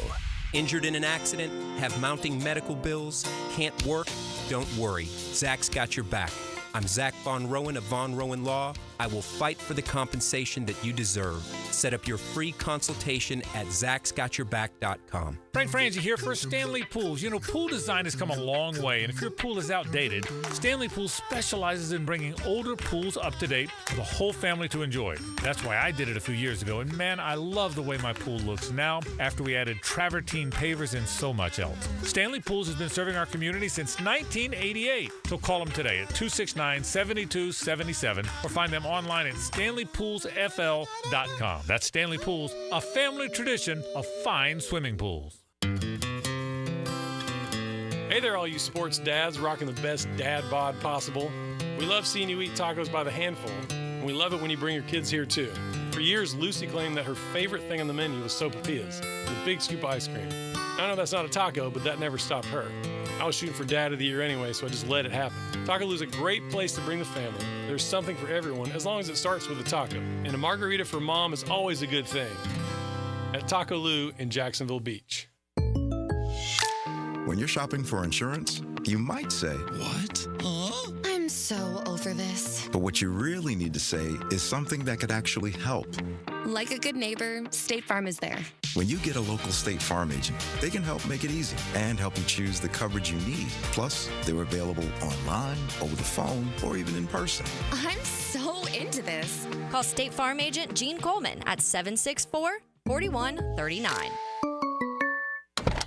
Injured in an accident? Have mounting medical bills? Can't work? Don't worry. Zach's got your back. I'm Zach Von Rowan of Von Rowan Law. I will fight for the compensation that you deserve. Set up your free consultation at zachsgotyourback.com. Frank Frangie here for Stanley Pools. You know, pool design has come a long way, and if your pool is outdated, Stanley Pools specializes in bringing older pools up to date for the whole family to enjoy. That's why I did it a few years ago, and man, I love the way my pool looks now after we added travertine pavers and so much else. Stanley Pools has been serving our community since 1988, so call them today at 269-7277 or find them online at StanleyPoolsFL.com. That's Stanley Pools, a family tradition of fine swimming pools. Hey there, all you sports dads rocking the best dad bod possible. We love seeing you eat tacos by the handful, and we love it when you bring your kids here too. For years, Lucy claimed that her favorite thing on the menu was sopapillas, the big scoop ice cream. I know that's not a taco, but that never stopped her. I was shooting for Dad of the Year anyway, so I just let it happen. Taco Lou's a great place to bring the family. There's something for everyone, as long as it starts with a taco. And a margarita for mom is always a good thing. At Taco Lou in Jacksonville Beach. When you're shopping for insurance, you might say, "What? Huh? I'm so over this." But what you really need to say is something that could actually help. Like a good neighbor, State Farm is there. When you get a local State Farm agent, they can help make it easy and help you choose the coverage you need. Plus, they're available online, over the phone, or even in person. I'm so into this. Call State Farm agent Gene Coleman at 764-4139.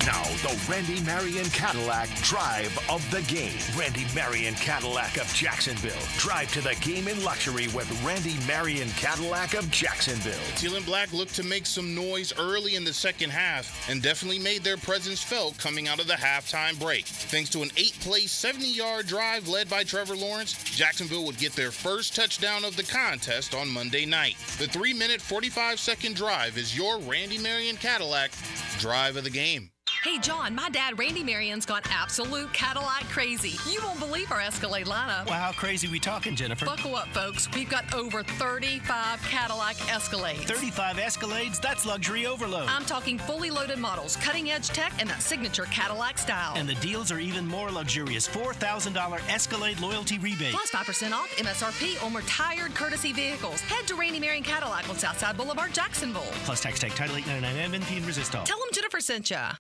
Now, the Randy Marion Cadillac Drive of the Game. Randy Marion Cadillac of Jacksonville. Drive to the game in luxury with Randy Marion Cadillac of Jacksonville. Teal and Black looked to make some noise early in the second half and definitely made their presence felt coming out of the halftime break. Thanks to an 8-play, 70-yard drive led by Trevor Lawrence, Jacksonville would get their first touchdown of the contest on Monday night. The 3-minute, 45-second drive is your Randy Marion Cadillac Drive of the Game. Hey, John, my dad, Randy Marion's gone absolute Cadillac crazy. You won't believe our Escalade lineup. Well, how crazy we talking, Jennifer? Buckle up, folks. We've got over 35 Cadillac Escalades. 35 Escalades? That's luxury overload. I'm talking fully loaded models, cutting-edge tech, and that signature Cadillac style. And the deals are even more luxurious. $4,000 Escalade loyalty rebate. Plus 5% off MSRP on retired courtesy vehicles. Head to Randy Marion Cadillac on Southside Boulevard, Jacksonville. Plus tax tag title $899 MNP and resistol. Tell them Jennifer sent ya.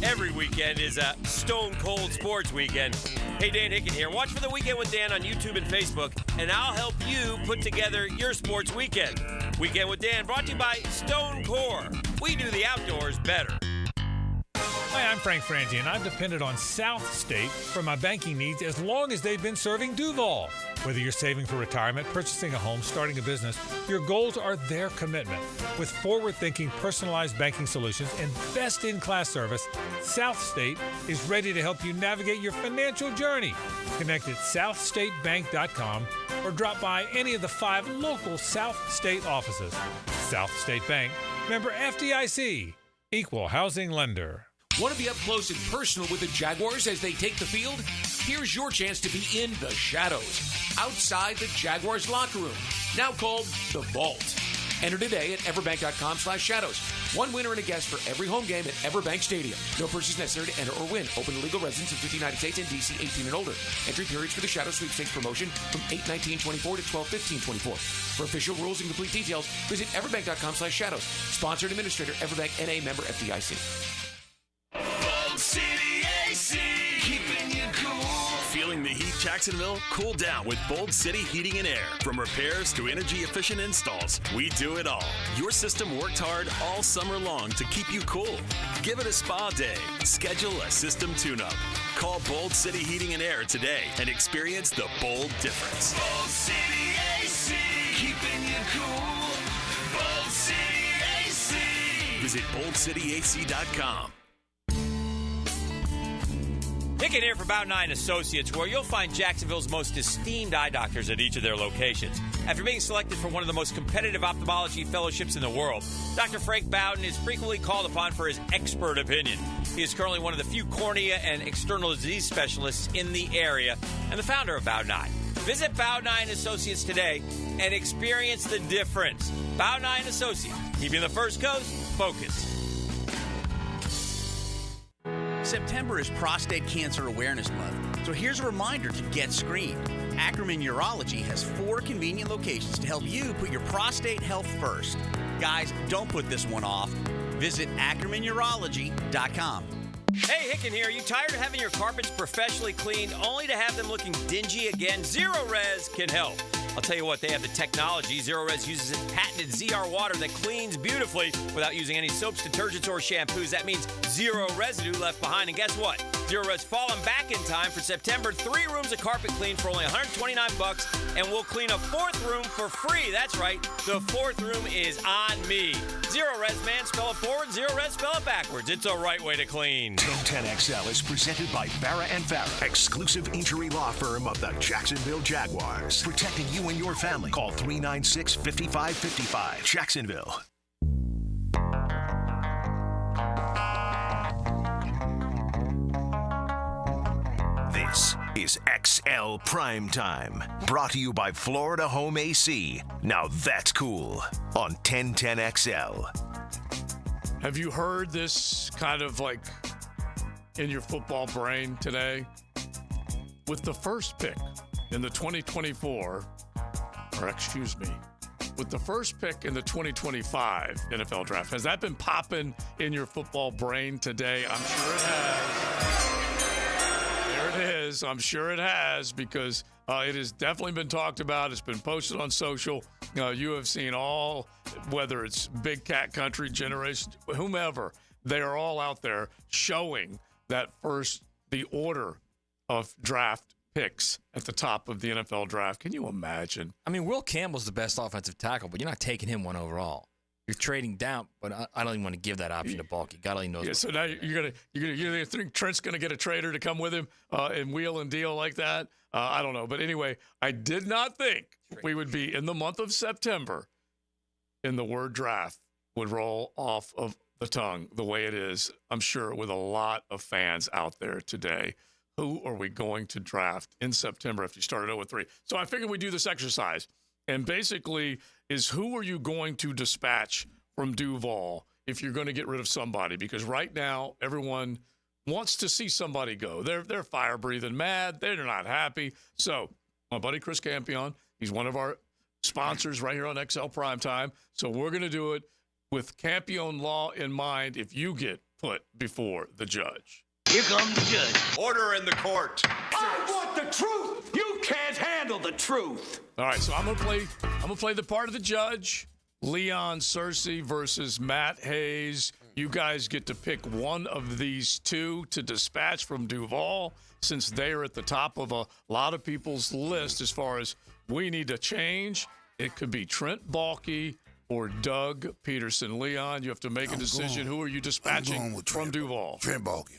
Every weekend is a Stone Cold Sports Weekend. Hey, Dan Hicken here. Watch for the Weekend with Dan on YouTube and Facebook, and I'll help you put together your sports weekend. Weekend with Dan brought to you by Stone Core. We do the outdoors better. Hi, I'm Frank Frangie, and I've depended on South State for my banking needs as long as they've been serving Duval. Whether you're saving for retirement, purchasing a home, starting a business, your goals are their commitment. With forward-thinking, personalized banking solutions and best-in-class service, South State is ready to help you navigate your financial journey. Connect at southstatebank.com or drop by any of the 5 local South State offices. South State Bank, member FDIC, equal housing lender. Want to be up close and personal with the Jaguars as they take the field? Here's your chance to be in the shadows, outside the Jaguars locker room, now called The Vault. Enter today at everbank.com/shadows. One winner and a guest for every home game at Everbank Stadium. No purchase necessary to enter or win. Open to legal residents in 50 United States and D.C. 18 and older. Entry periods for the Shadow Sweepstakes promotion from 8/19/24 to 12/15/24. For official rules and complete details, visit everbank.com/shadows. Sponsored administrator, Everbank N.A. member FDIC. Bold City AC, keeping you cool. Feeling the heat, Jacksonville? Cool down with Bold City Heating and Air. From repairs to energy-efficient installs, we do it all. Your system worked hard all summer long to keep you cool. Give it a spa day. Schedule a system tune-up. Call Bold City Heating and Air today and experience the bold difference. Bold City AC, keeping you cool. Bold City Visit boldcityac.com. Hicken here for Bout 9 Associates, where you'll find Jacksonville's most esteemed eye doctors at each of their locations. After being selected for one of the most competitive ophthalmology fellowships in the world, Dr. Frank Bowden is frequently called upon for his expert opinion. He is currently one of the few cornea and external disease specialists in the area and the founder of Bout 9. Visit Bout 9 Associates today and experience the difference. Bout 9 Associates, keeping the First Coast focused. September is Prostate Cancer Awareness Month, so here's a reminder to get screened. Ackerman Urology has 4 convenient locations to help you put your prostate health first. Guys, don't put this one off. Visit AckermanUrology.com. Hey, Hicken here. Are you tired of having your carpets professionally cleaned only to have them looking dingy again? Zero Res can help. I'll tell you what, they have the technology. Zero Res uses its patented ZR water that cleans beautifully without using any soaps, detergents, or shampoos. That means zero residue left behind. And guess what? Zero Res falling back in time for September. 3 rooms of carpet clean for only $129, and we'll clean a 4th room for free. That's right. The 4th room is on me. Zero Res, man. Spell it forward. Zero Res, spell it backwards. It's a right way to clean. 1010XL is presented by Farrah & Farrah, exclusive injury law firm of the Jacksonville Jaguars. Protecting you and your family. Call 396-5555. Jacksonville. This is XL Primetime, brought to you by Florida Home AC. Now that's cool on 1010XL. Have you heard this kind of like in your football brain today? With the first pick in the 2024, with the first pick in the 2025 NFL draft, has that been popping in your football brain today? I'm sure it has. There it is. I'm sure it has, because it has definitely been talked about. It's been posted on social. You have seen all, whether it's Big Cat Country, Generation, whomever, they are all out there showing that the order of draft picks at the top of the NFL draft. Can you imagine? I mean, Will Campbell's the best offensive tackle, but you're not taking him 1 overall. You're trading down, but I don't even want to give that option to Balky. God only knows. Yeah, so now you're gonna think Trent's gonna get a trader to come with him and wheel and deal like that. I don't know, but anyway, I did not think we would be in the month of September, and the word draft would roll off of the tongue the way it is. I'm sure with a lot of fans out there today. Who are we going to draft in September if you started 0-3? So I figured we'd do this exercise. And basically is, who are you going to dispatch from Duval if you're going to get rid of somebody? Because right now, everyone wants to see somebody go. They're fire-breathing mad. They're not happy. So my buddy Chris Campion, he's one of our sponsors right here on XL Primetime. So we're going to do it with Campion Law in mind if you get put before the judge. Here comes the judge. Order in the court. I want the truth. You can't handle the truth. All right, so I'm gonna play the part of the judge. Leon Searcy versus Matt Hayes. You guys get to pick one of these two to dispatch from Duval, since they are at the top of a lot of people's list as far as we need to change. It could be Trent Baalke or Doug Peterson. Leon, you have to make a decision. Who are you dispatching from Duval? Trent Baalke.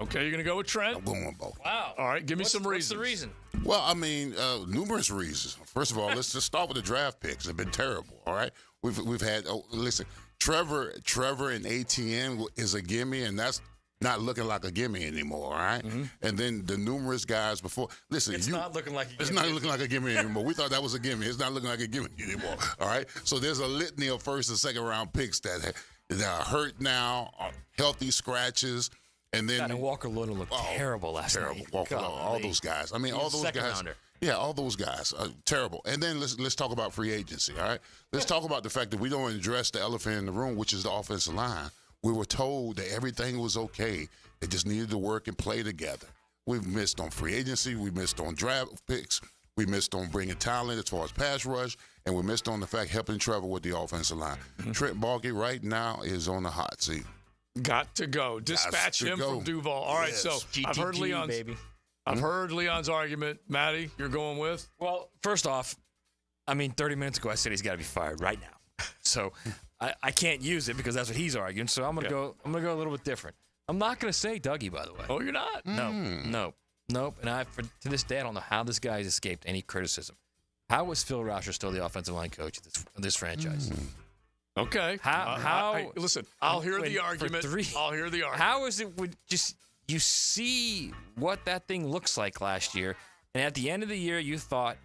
Okay, you're going to go with Trent? I'm going with Baalke. Wow. All right, give me some reasons. What's the reason? Well, I mean, numerous reasons. First of all, let's just start with the draft picks. They've been terrible, all right? We've had, listen, Trevor and ATN is a gimme, and that's not looking like a gimme anymore, all right? Mm-hmm. And then the numerous guys before. Listen, it's not looking like a gimme. It's not looking like a gimme anymore. We thought that was a gimme. It's not looking like a gimme anymore, all right? So there's a litany of first and second round picks that are hurt now, healthy scratches. And then Walker Little looked terrible last night. Walker, all those guys. I mean, all those guys. Rounder. Yeah, all those guys are terrible. And then let's talk about free agency, all right? Let's talk about the fact that we don't address the elephant in the room, which is the offensive line. We were told that everything was okay. They just needed to work and play together. We've missed on free agency. We missed on draft picks. We missed on bringing talent as far as pass rush. And we missed on the fact helping Trevor with the offensive line. Trent Baalke right now is on the hot seat. Got to go. Dispatch him from Duval. All right, so I've heard Leon's I've heard Leon's argument. Matty, you're going with? Well, first off, I mean, 30 minutes ago I said he's got to be fired right now. So I can't use it because that's what he's arguing. So I'm gonna go a little bit different. I'm not gonna say Dougie, by the way. Oh, you're not? Nope. And to this day, I don't know how this guy's escaped any criticism. How is Phil Rauscher still the offensive line coach of this franchise? Okay. Listen, I'll hear the argument. I'll hear the argument. How is it you see what that thing looks like last year, and at the end of the year you thought,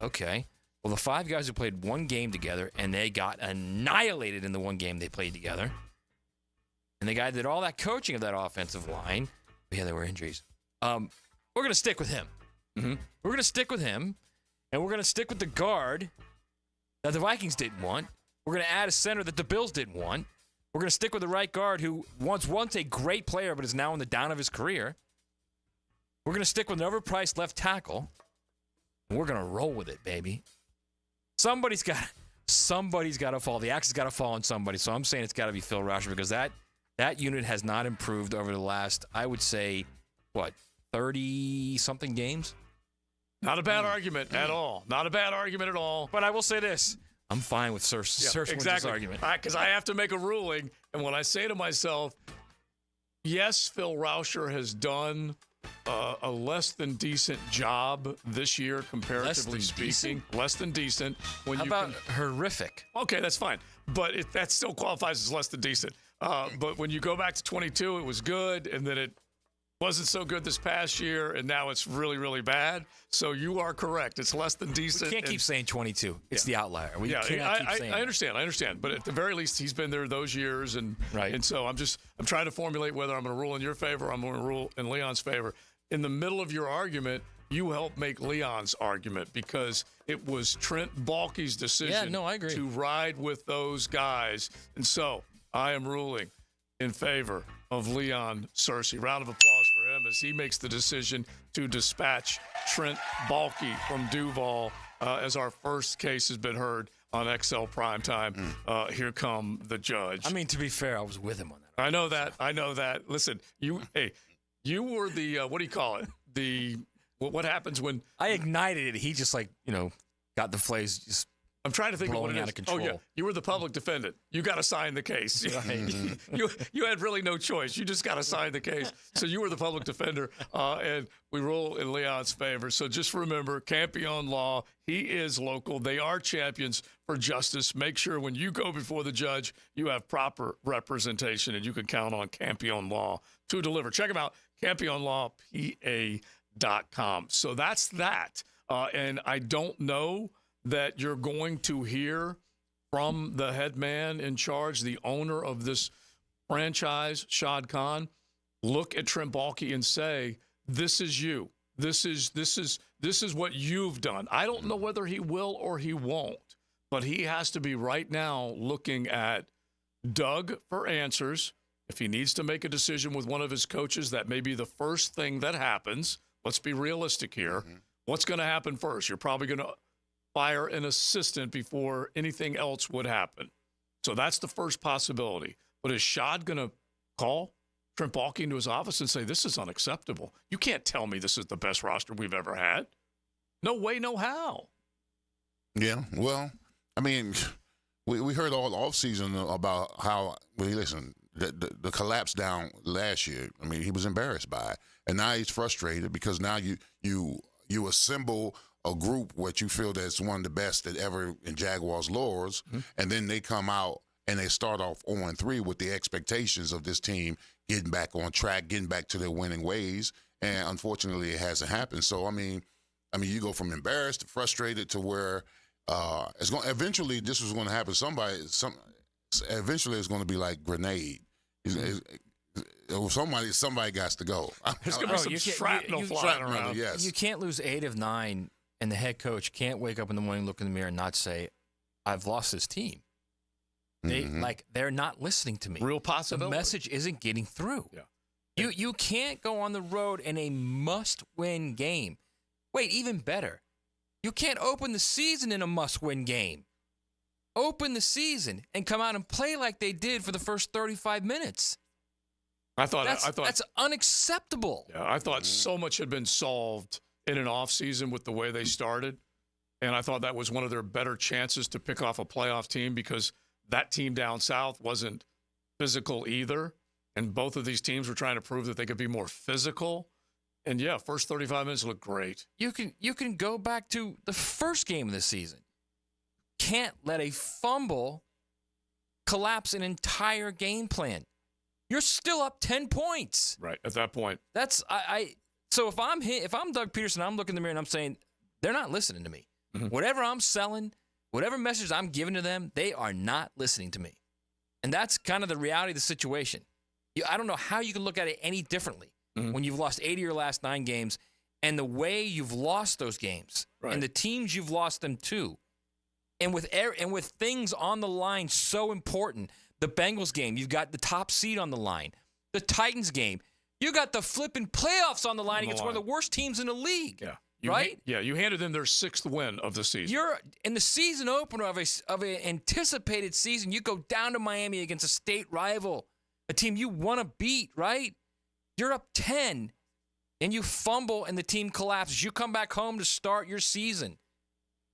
okay, well, the 5 guys who played one game together and they got annihilated in the one game they played together, and the guy that did all that coaching of that offensive line, there were injuries. We're going to stick with him. Mm-hmm. We're going to stick with him, and we're going to stick with the guard that the Vikings didn't want. We're going to add a center that the Bills didn't want. We're going to stick with the right guard who was once a great player but is now in the down of his career. We're going to stick with an overpriced left tackle. And we're going to roll with it, baby. Somebody's got to fall. The axe has got to fall on somebody. So I'm saying it's got to be Phil Rauscher because that unit has not improved over the last, I would say, 30-something games? Not a bad argument at all. Not a bad argument at all. But I will say this. I'm fine with Searcy's argument. Because I have to make a ruling. And when I say to myself, yes, Phil Rauscher has done a less than decent job this year, comparatively speaking. Less than decent. How about horrific? Okay, that's fine. But that still qualifies as less than decent. But when you go back to 22, it was good. And then it wasn't so good this past year, and now it's really, really bad. So you are correct. It's less than decent. We can't keep saying 22. It's the outlier. We cannot keep saying I understand. But at the very least, he's been there those years. And so I'm trying to formulate whether I'm going to rule in your favor or I'm going to rule in Leon's favor. In the middle of your argument, you helped make Leon's argument because it was Trent Baalke's decision to ride with those guys. And so I am ruling in favor of Leon Searcy. Round of applause for him as he makes the decision to dispatch Trent Baalke from Duval as our first case has been heard on XL Primetime. Here come the judge. I mean, to be fair, I was with him on that. I know that. Listen, you were the, what do you call it? What happens when I ignited it? He just got the flames just. I'm trying to think of what it is. Out of control. Oh, yeah. You were the public defendant. You got to sign the case. You had really no choice. You just got to sign the case. So you were the public defender, and we rule in Leon's favor. So just remember, Campion Law, he is local. They are champions for justice. Make sure when you go before the judge, you have proper representation, and you can count on Campion Law to deliver. Check them out, CampionLawPA.com. So that's that. And I don't know that you're going to hear from the head man in charge, the owner of this franchise, Shad Khan, look at Trent Baalke and say, this is you. This is what you've done. I don't know whether he will or he won't, but he has to be right now looking at Doug for answers. If he needs to make a decision with one of his coaches, that may be the first thing that happens. Let's be realistic here. What's going to happen first? You're probably going to fire an assistant before anything else would happen. So that's the first possibility. But is Shad going to call Trent Baalke into his office and say, this is unacceptable? You can't tell me this is the best roster we've ever had. No way, no how. Yeah, well, I mean, we heard all offseason about how, the collapse down last year. I mean, he was embarrassed by it. And now he's frustrated because now you assemble a group what you feel that's one of the best that ever in Jaguars lores, and then they come out and they start off 0-3 with the expectations of this team getting back on track, getting back to their winning ways, and unfortunately it hasn't happened. So I mean, you go from embarrassed to frustrated to where it's going. Eventually, this was going to happen. Eventually, it's going to be like grenade. Somebody got to go. There's going to be some shrapnel flying around. Yes. You can't lose 8 of 9. And the head coach can't wake up in the morning, look in the mirror, and not say, I've lost this team. They're not listening to me. Real possibility. The message isn't getting through. Yeah. You can't go on the road in a must-win game. Wait, even better. You can't open the season in a must-win game. Open the season and come out and play like they did for the first 35 minutes. I thought that's unacceptable. Yeah, I thought so much had been solved in an offseason with the way they started. And I thought that was one of their better chances to pick off a playoff team because that team down south wasn't physical either. And both of these teams were trying to prove that they could be more physical. And, yeah, first 35 minutes looked great. You can go back to the first game of the season. Can't let a fumble collapse an entire game plan. You're still up 10 points. Right, at that point. That's So if I'm Doug Peterson, I'm looking in the mirror and I'm saying, they're not listening to me. Mm-hmm. Whatever I'm selling, whatever message I'm giving to them, they are not listening to me. And that's kind of the reality of the situation. I don't know how you can look at it any differently when you've lost 8 of your last 9 games and the way you've lost those games and the teams you've lost them to. And with things on the line so important, the Bengals game, you've got the top seed on the line. The Titans game, you got the flipping playoffs on the line against one of the worst teams in the league. Yeah. You handed them their 6th win of the season. You're in the season opener of an anticipated season. You go down to Miami against a state rival, a team you want to beat, right? You're up 10, and you fumble, and the team collapses. You come back home to start your season.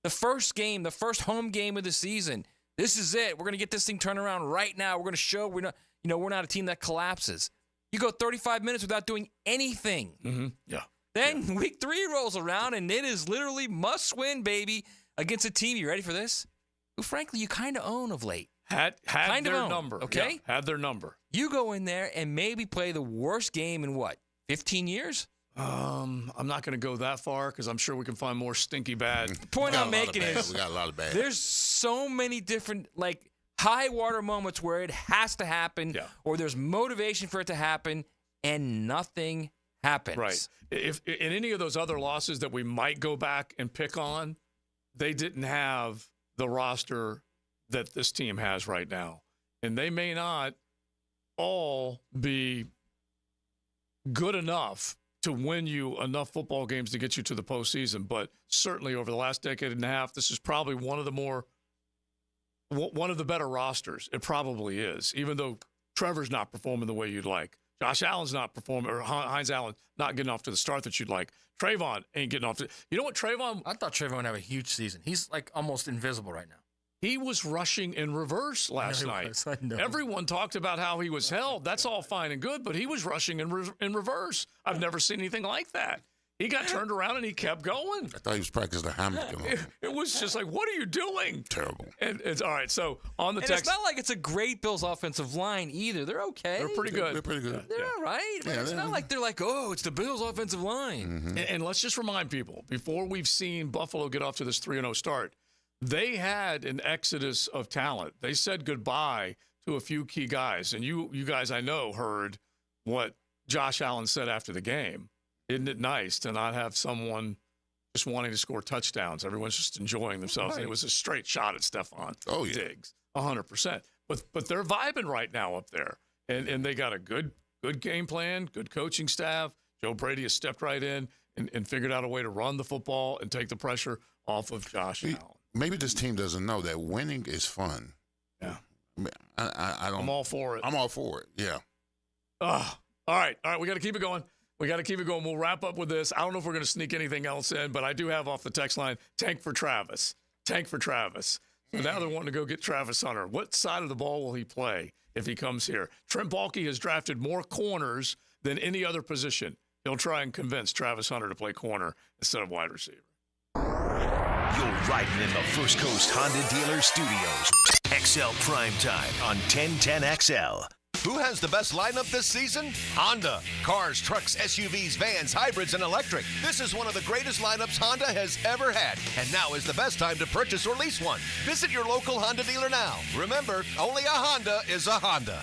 The first game, the first home game of the season. This is it. We're going to get this thing turned around right now. We're going to show we're not a team that collapses. You go 35 minutes without doing anything. Mm-hmm. Yeah. Then week 3 rolls around, and it is literally must-win, baby, against a team, you ready for this, who, frankly, you kind of own of late. Had their number. Okay? Yeah, had their number. You go in there and maybe play the worst game in, 15 years? I'm not going to go that far because I'm sure we can find more stinky bad. The point I'm making is we got a lot of bad. There's so many different, high water moments where it has to happen or there's motivation for it to happen, and nothing happens. Right. If in any of those other losses that we might go back and pick on, they didn't have the roster that this team has right now. And they may not all be good enough to win you enough football games to get you to the postseason. But certainly over the last decade and a half, this is probably one of the better rosters. It probably is, even though Trevor's not performing the way you'd like. Josh Allen's not performing, or Hines Allen not getting off to the start that you'd like. Trayvon ain't getting off to. You know what, Trayvon? I thought Trayvon would have a huge season. He's almost invisible right now. He was rushing in reverse last night. I know. Everyone talked about how he was held. That's all fine and good, but he was rushing in reverse. I've never seen anything like that. He got turned around and he kept going. I thought he was practicing the Hamilton. It was just like, what are you doing? Terrible. And it's all right. So on the and text, it's not like it's a great Bills offensive line either. They're okay. They're pretty good. They're pretty good. They're all right. Yeah, it's not like they're like, oh, it's the Bills offensive line. Mm-hmm. And let's just remind people, before we've seen Buffalo get off to this 3-0 start, they had an exodus of talent. They said goodbye to a few key guys. And you guys, I know, heard what Josh Allen said after the game. Isn't it nice to not have someone just wanting to score touchdowns? Everyone's just enjoying themselves. Right. And it was a straight shot at Stephon Diggs, 100%. But they're vibing right now up there. And they got a good game plan, good coaching staff. Joe Brady has stepped right in and figured out a way to run the football and take the pressure off of Josh Allen. Maybe this team doesn't know that winning is fun. Yeah. I don't. I'm all for it. I'm all for it. Yeah. All right. We got to keep it going. We'll wrap up with this. I don't know if we're going to sneak anything else in, but I do have off the text line, tank for Travis. So now they're wanting to go get Travis Hunter. What side of the ball will he play if he comes here? Trent Baalke has drafted more corners than any other position. He'll try and convince Travis Hunter to play corner instead of wide receiver. You're riding in the First Coast Honda Dealer Studios. XL Primetime on 1010XL. Who has the best lineup this season? Honda. Cars, trucks, SUVs, vans, hybrids, and electric. This is one of the greatest lineups Honda has ever had. And now is the best time to purchase or lease one. Visit your local Honda dealer now. Remember, only a Honda is a Honda.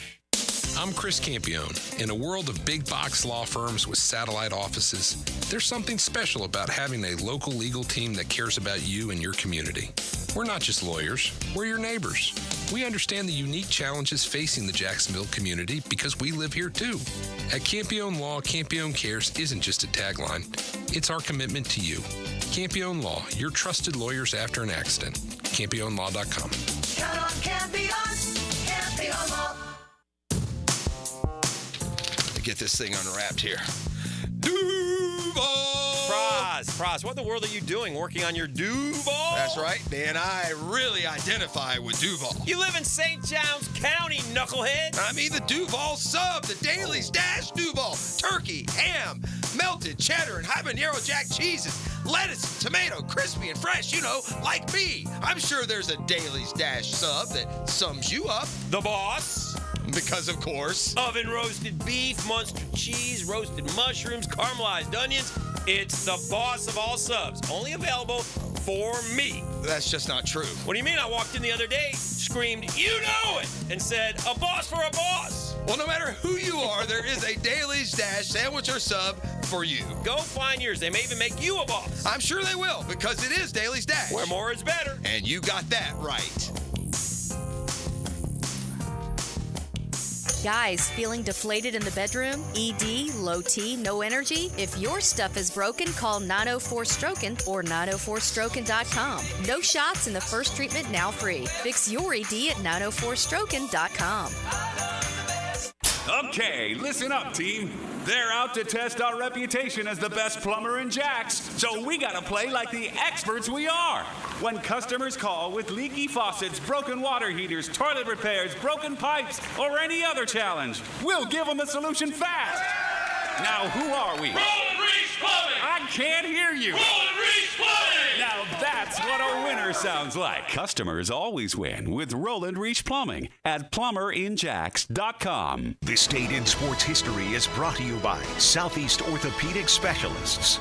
I'm Chris Campione. In a world of big box law firms with satellite offices, there's something special about having a local legal team that cares about you and your community. We're not just lawyers, we're your neighbors. We understand the unique challenges facing the Jacksonville community because we live here too. At Campione Law, Campione Cares isn't just a tagline, it's our commitment to you. Campione Law, your trusted lawyers after an accident. CampioneLaw.com. Count on Campione, Campione Law. Get this thing unwrapped here. Duval! Fries. lacrosse. What in the world are you doing working on your Duval? That's right, Dan. I really identify with Duval. You live in St. John's County, knucklehead. I mean the Duval sub, the Daily Stash Duval. Turkey, ham, melted cheddar, and habanero jack cheeses. Lettuce, tomato, crispy and fresh, like me. I'm sure there's a Daily Stash sub that sums you up. The boss. Because, of course. Oven roasted beef, Munster cheese, roasted mushrooms, caramelized onions. It's the boss of all subs. Only available for me. That's just not true. What do you mean? I walked in the other day, screamed, "You know it!" and said, "A boss for a boss." Well, no matter who you are, there is a Daily Stash sandwich or sub for you. Go find yours. They may even make you a boss. I'm sure they will, because it is Daily Stash. Where more is better. And you got that right. Guys, feeling deflated in the bedroom? ED, low T, no energy? If your stuff is broken, call 904-STROKEN or 904stroken.com. No shots in the first treatment, now free. Fix your ED at 904stroken.com. Okay, listen up, team. They're out to test our reputation as the best plumber in Jax, so we gotta play like the experts we are. When customers call with leaky faucets, broken water heaters, toilet repairs, broken pipes, or any other challenge, we'll give them the solution fast. Now, who are we? Roland Reese Plumbing! I can't hear you. Roland Reese Plumbing! Now that's what a winner sounds like. Customers always win with Roland Reese Plumbing at plumberinjax.com. This date in sports history is brought to you by Southeast Orthopedic Specialists.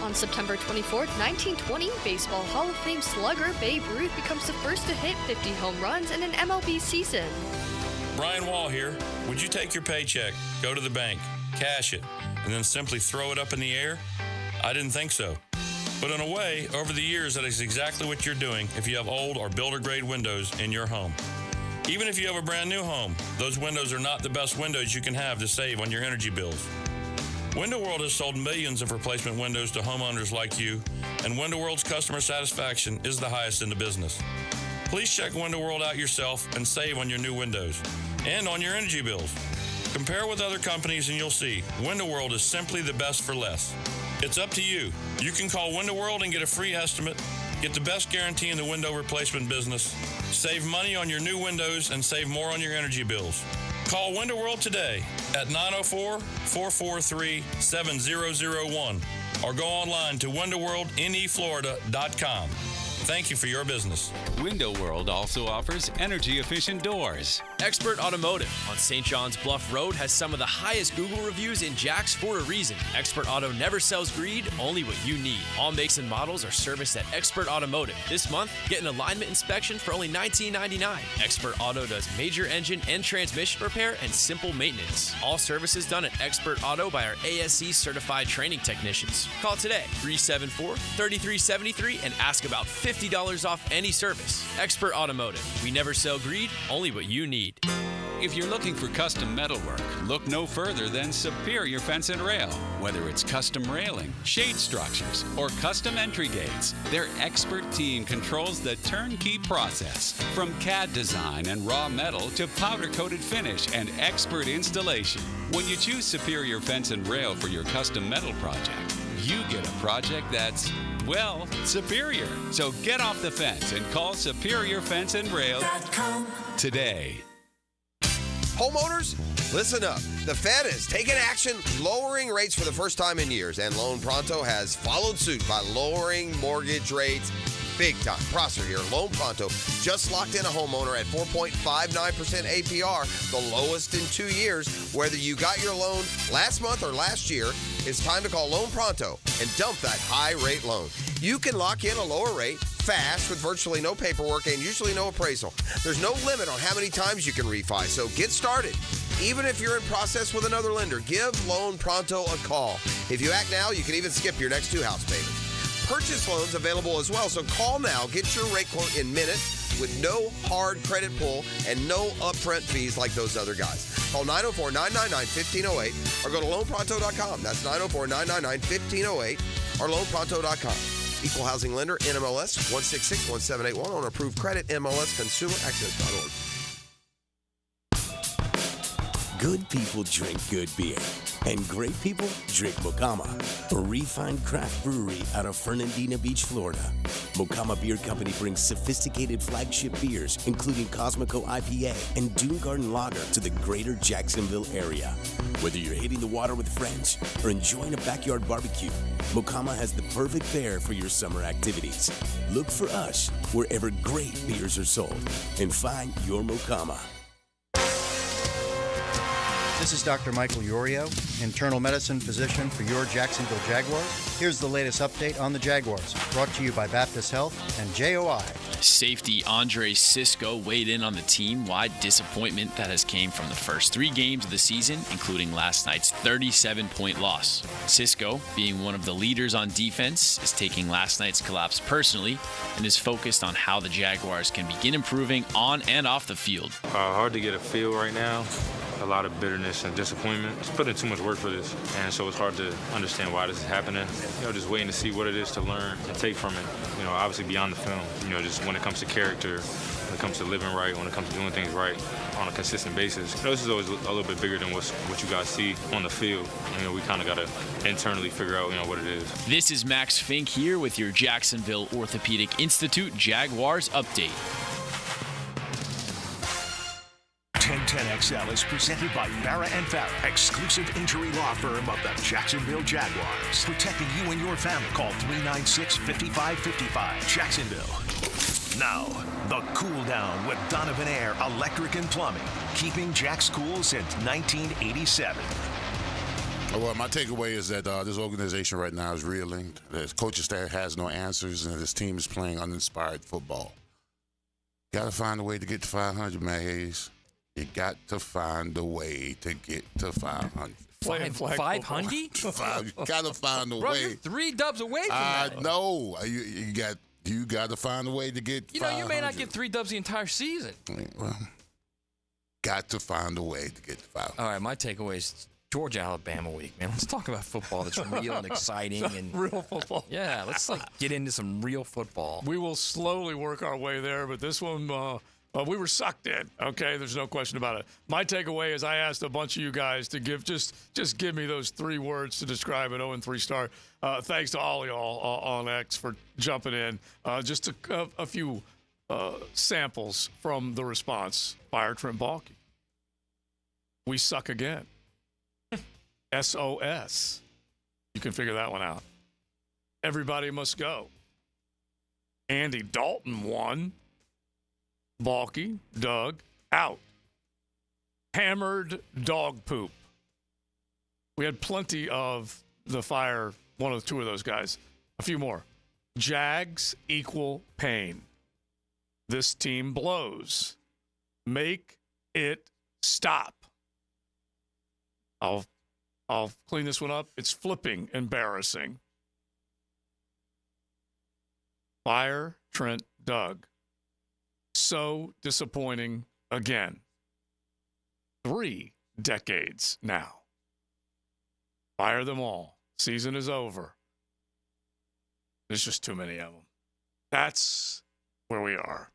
On September 24th, 1920, Baseball Hall of Fame slugger Babe Ruth becomes the first to hit 50 home runs in an MLB season. Brian Wall here. Would you take your paycheck, go to the bank, cash it, and then simply throw it up in the air? I didn't think so. But in a way, over the years, that is exactly what you're doing if you have old or builder-grade windows in your home. Even if you have a brand new home, those windows are not the best windows you can have to save on your energy bills. Window World has sold millions of replacement windows to homeowners like you, and Window World's customer satisfaction is the highest in the business. Please check Window World out yourself and save on your new windows and on your energy bills. Compare with other companies and you'll see Window World is simply the best for less. It's up to you. You can call Window World and get a free estimate, get the best guarantee in the window replacement business, save money on your new windows, and save more on your energy bills. Call Window World today at 904-443-7001 or go online to windowworldneflorida.com. Thank you for your business. Window World also offers energy-efficient doors. Expert Automotive on St. John's Bluff Road has some of the highest Google reviews in Jax for a reason. Expert Auto never sells greed, only what you need. All makes and models are serviced at Expert Automotive. This month, get an alignment inspection for only $19.99. Expert Auto does major engine and transmission repair and simple maintenance. All services done at Expert Auto by our ASC certified training technicians. Call today, 374-3373, and ask about $50 off any service. Expert Automotive. We never sell greed, only what you need. If you're looking for custom metalwork, look no further than Superior Fence and Rail. Whether it's custom railing, shade structures, or custom entry gates, their expert team controls the turnkey process. From CAD design and raw metal to powder-coated finish and expert installation. When you choose Superior Fence and Rail for your custom metal project, you get a project that's, well, superior. So get off the fence and call Superior Fence and Rail today. Homeowners, listen up. The Fed has taken action, lowering rates for the first time in years, and Loan Pronto has followed suit by lowering mortgage rates big time. Prosser here. Loan Pronto just locked in a homeowner at 4.59% APR, the lowest in 2 years. Whether you got your loan last month or last year, it's time to call Loan Pronto and dump that high-rate loan. You can lock in a lower rate fast with virtually no paperwork and usually no appraisal. There's no limit on how many times you can refi, so get started. Even if you're in process with another lender, give Loan Pronto a call. If you act now, you can even skip your next 2 house payments. Purchase loans available as well, so call now. Get your rate quote in minutes with no hard credit pull and no upfront fees like those other guys. Call 904-999-1508 or go to loanpronto.com. That's 904-999-1508 or loanpronto.com. Equal housing lender, NMLS 1661781 on approved credit, MLSconsumeraccess.org. Good people drink good beer, and great people drink Mocama, a refined craft brewery out of Fernandina Beach, Florida. Mocama Beer Company brings sophisticated flagship beers, including Cosmico IPA and Dune Garden Lager, to the greater Jacksonville area. Whether you're hitting the water with friends or enjoying a backyard barbecue, Mocama has the perfect fare for your summer activities. Look for us wherever great beers are sold and find your Mocama. This is Dr. Michael Iorio, internal medicine physician for your Jacksonville Jaguars. Here's the latest update on the Jaguars, brought to you by Baptist Health and JOI. Safety Andre Cisco weighed in on the team-wide disappointment that has came from the first 3 games of the season, including last night's 37-point loss. Cisco, being one of the leaders on defense, is taking last night's collapse personally and is focused on how the Jaguars can begin improving on and off the field. Hard to get a feel right now. A lot of bitterness and disappointment. It's put in too much work for this, and so it's hard to understand why this is happening. Just waiting to see what it is to learn and take from it. Obviously beyond the film. Just when it comes to character, when it comes to living right, when it comes to doing things right on a consistent basis. This is always a little bit bigger than what you guys see on the field. We kind of got to internally figure out, what it is. This is Max Fink here with your Jacksonville Orthopedic Institute Jaguars update. 1010XL is presented by Farah & Farah, exclusive injury law firm of the Jacksonville Jaguars. Protecting you and your family. Call 396-5555. Jacksonville. Now, the Cool Down with Donovan Air Electric and Plumbing. Keeping Jack's cool since 1987. Well, my takeaway is that this organization right now is reeling. The coaching staff has no answers, and this team is playing uninspired football. Got to find a way to get to 500, Matt Hayes. You got to find a way to get to 500. 500? You got to find a Bro, way. you're 3 dubs away from I that. know. You got to find a way to get 500. You may not get 3 dubs the entire season. Well, got to find a way to get to 500. All right, my takeaway is Georgia-Alabama week, man. Let's talk about football that's real and exciting. And real football. Yeah, let's get into some real football. We will slowly work our way there, but this one... we were sucked in, okay? There's no question about it. My takeaway is I asked a bunch of you guys to give just give me those 3 words to describe an 0-3 start. Thanks to all y'all on X for jumping in. Just a few samples from the response. Fire Trent Baalke. We suck again. SOS. You can figure that one out. Everybody must go. Andy Dalton won. Baalke, Doug, out. Hammered dog poop. We had plenty of the fire, 1 or 2 of those guys. A few more. Jags equal pain. This team blows. Make it stop. I'll clean this one up. It's flipping embarrassing. Fire Trent Doug. So disappointing again. 3 decades now. Fire them all. Season is over. There's just too many of them. That's where we are.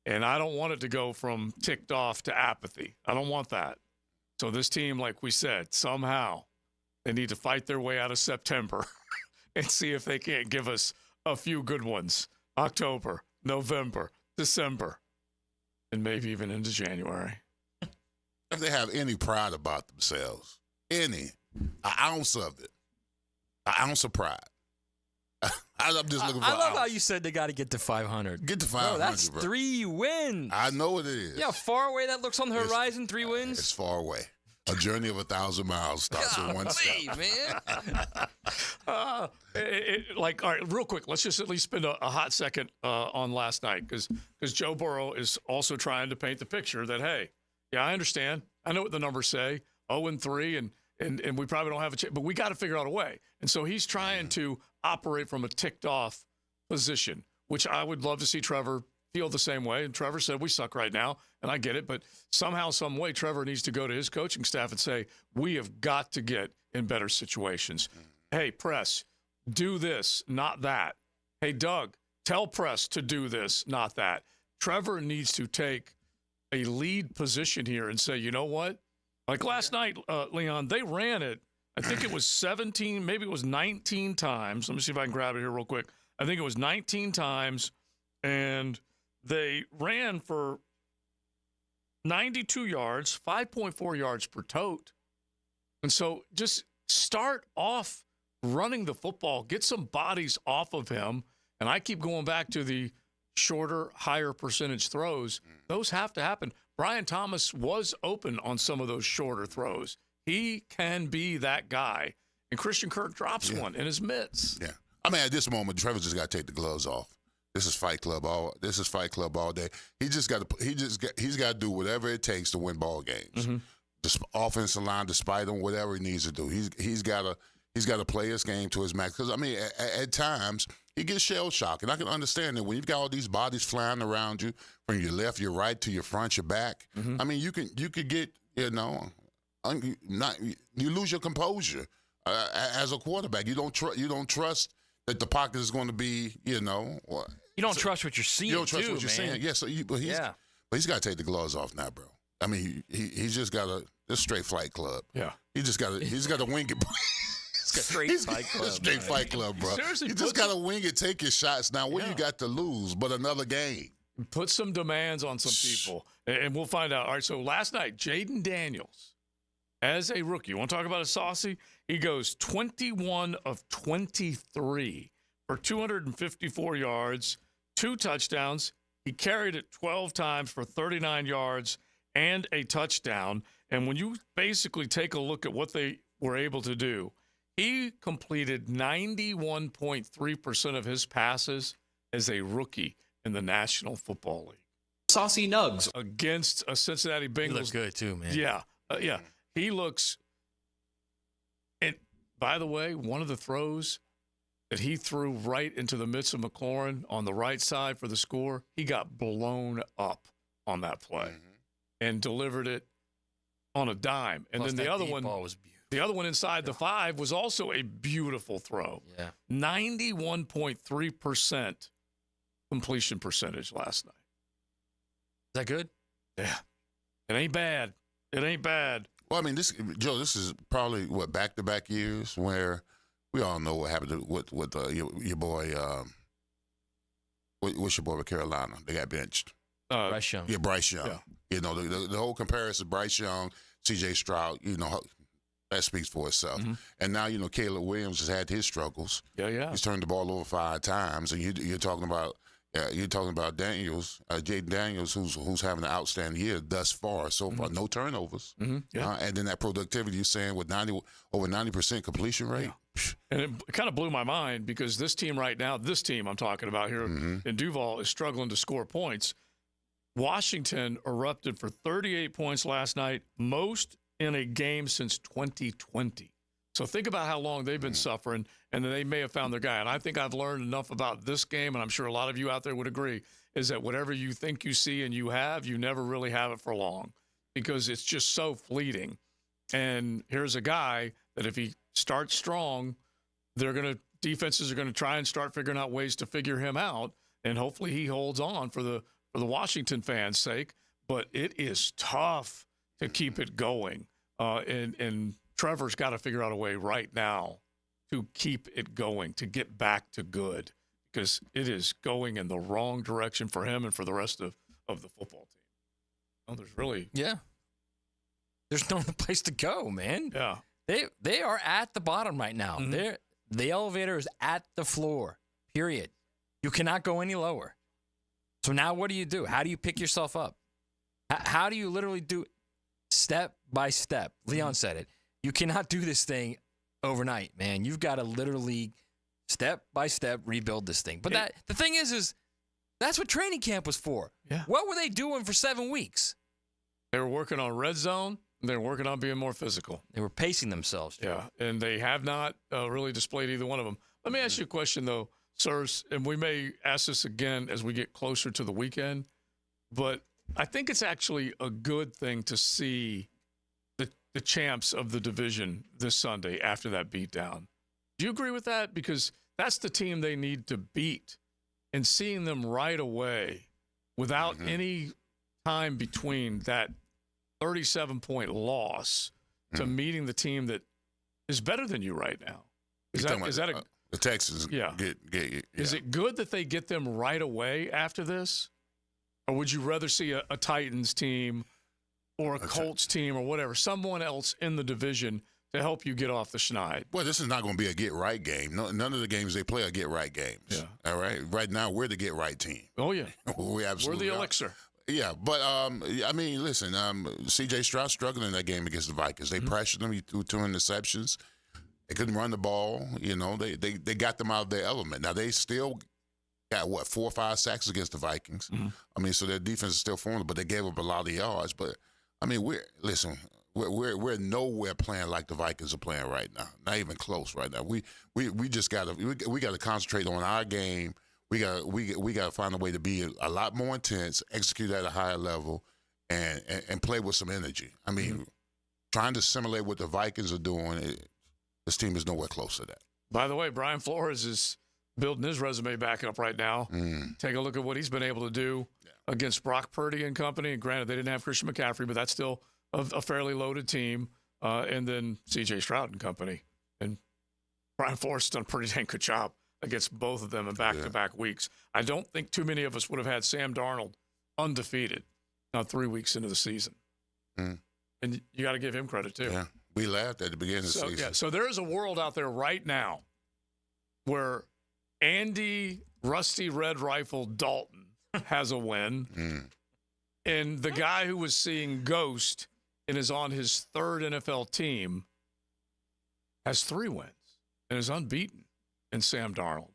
And I don't want it to go from ticked off to apathy. I don't want that. So this team, like we said, somehow they need to fight their way out of September and see if they can't give us a few good ones. October, November, December, and maybe even into January. If they have any pride about themselves, an ounce of it, an ounce of pride. I'm just looking for I love how you said they got to get to 500. Get to 500, bro. That's bro. 3 wins. I know it is. Yeah, far away that looks on the horizon, 3 wins. It's far away. A journey of 1,000 miles starts with one step. Man. All right, real quick, let's just at least spend a hot second on last night because Joe Burrow is also trying to paint the picture that, hey, yeah, I understand. I know what the numbers say, 0-3, and we probably don't have a chance, but we got to figure out a way. And so he's trying to operate from a ticked-off position, which I would love to see Trevor feel the same way. And Trevor said, we suck right now, and I get it. But somehow, some way, Trevor needs to go to his coaching staff and say, we have got to get in better situations. Hey, press, do this, not that. Hey, Doug, tell press to do this, not that. Trevor needs to take a lead position here and say, you know what? Like last night, Leon, they ran it. I think it was 17, maybe it was 19 times. Let me see if I can grab it here real quick. I think it was 19 times, and they ran for 92 yards, 5.4 yards per tote. And so just start off running the football, get some bodies off of him. And I keep going back to the shorter, higher percentage throws. Those have to happen. Brian Thomas was open on some of those shorter throws. He can be that guy. And Christian Kirk drops one in his mitts. Yeah. I mean, at this moment, Trevor just got to take the gloves off. This is Fight Club all day. He's got to do whatever it takes to win ball games. The offensive line, despite him, whatever he needs to do, he's got to play his game to his max. Because I mean, at times he gets shell shocked, and I can understand that when you've got all these bodies flying around you from your left, your right to your front, your back. I mean, you could get you lose your composure as a quarterback. You don't trust that the pocket is going to be you don't trust what you're seeing. You don't trust what you're seeing. Yeah, so but he's got to take the gloves off now, bro. I mean, he's just got this straight Fight Club. Yeah, he's got to wing it. Straight Fight Club. Straight Fight Club, bro. Seriously, you just got to wing it, take your shots. Now, what you got to lose but another game? Put some demands on some people, and we'll find out. All right, so last night, Jaden Daniels, as a rookie, you want to talk about a saucy? He goes 21 of 23 for 254 yards, 2 touchdowns. He carried it 12 times for 39 yards and a touchdown. And when you basically take a look at what they were able to do, he completed 91.3% of his passes as a rookie in the National Football League. Saucy Nugs. Against a Cincinnati Bengals. He looks good too, man. Yeah. He looks – and by the way, one of the throws that he threw right into the midst of McLaurin on the right side for the score, he got blown up on that play and delivered it on a dime. And then the other one was beautiful. The other one inside the 5 was also a beautiful throw. Yeah. 91.3% completion percentage last night. Is that good? Yeah. It ain't bad. Well, I mean, this is probably, back-to-back years where we all know what happened with your boy, what's your boy with Carolina? They got benched. Bryce Young. Yeah, Bryce Young. Yeah. You know, the whole comparison, Bryce Young, C.J. Stroud, that speaks for itself. And now, Caleb Williams has had his struggles. Yeah. He's turned the ball over 5 times, and you're talking about Daniels, Jaden Daniels, who's having an outstanding year thus far. So far, no turnovers. And then that productivity, you're saying with over 90% completion rate. Yeah. And it kind of blew my mind because this team right now, this team I'm talking about here in Duval is struggling to score points. Washington erupted for 38 points last night, most in a game since 2020. So think about how long they've been suffering, and then they may have found their guy. And I think I've learned enough about this game, and I'm sure a lot of you out there would agree, is that whatever you think you see and you never really have it for long because it's just so fleeting. And here's a guy that if he starts strong, defenses are going to try and start figuring out ways to figure him out, and hopefully he holds on for the Washington fans' sake. But it is tough to keep it going, and Trevor's got to figure out a way right now to keep it going, to get back to good, because it is going in the wrong direction for him and for the rest of the football team. Oh, there's no other place to go, man. Yeah. They are at the bottom right now. The elevator is at the floor, period. You cannot go any lower. So now what do you do? How do you pick yourself up? How do you literally do it step by step? Leon said it. You cannot do this thing overnight, man. You've got to literally step by step rebuild this thing. But the thing is that's what training camp was for. Yeah. What were they doing for 7 weeks? They were working on red zone. They were working on being more physical. They were pacing themselves. Yeah, and they have not really displayed either one of them. Let me ask you a question, though, sirs, and we may ask this again as we get closer to the weekend, but I think it's actually a good thing to see the champs of the division this Sunday after that beatdown. Do you agree with that? Because that's the team they need to beat, and seeing them right away without any time between that 37-point loss to meeting the team that is better than you right now. Is that a the Texans? Yeah. Is it good that they get them right away after this, or would you rather see a Titans team or a Colts team or whatever, someone else in the division to help you get off the schneid? Well, this is not going to be a get-right game. No, none of the games they play are get-right games. Yeah. All right? Right now, we're the get-right team. Oh, yeah. We absolutely We're the are. elixir. Yeah, but, I mean, listen, C.J. Stroud struggled in that game against the Vikings. They pressured him. He threw 2 interceptions. They couldn't run the ball. You know, they got them out of their element. Now, they still got, 4 or 5 sacks against the Vikings. I mean, so their defense is still formidable, but they gave up a lot of yards. But, I mean, we're nowhere playing like the Vikings are playing right now. Not even close right now. We just got to concentrate on our game. We got to find a way to be a lot more intense, execute at a higher level, and play with some energy. I mean, trying to simulate what the Vikings are doing, this team is nowhere close to that. By the way, Brian Flores is building his resume back up right now. Take a look at what he's been able to do against Brock Purdy and company. And granted, they didn't have Christian McCaffrey, but that's still a fairly loaded team. And then C.J. Stroud and company. And Brian Flores has done a pretty dang good job against both of them in back-to-back weeks. I don't think too many of us would have had Sam Darnold undefeated 3 weeks into the season. And you got to give him credit, too. Yeah. We laughed at the beginning of the season. Yeah, so there is a world out there right now where Andy Rusty Red Rifle Dalton has a win, and the guy who was seeing ghost and is on his 3rd NFL team has 3 wins and is unbeaten in Sam Darnold.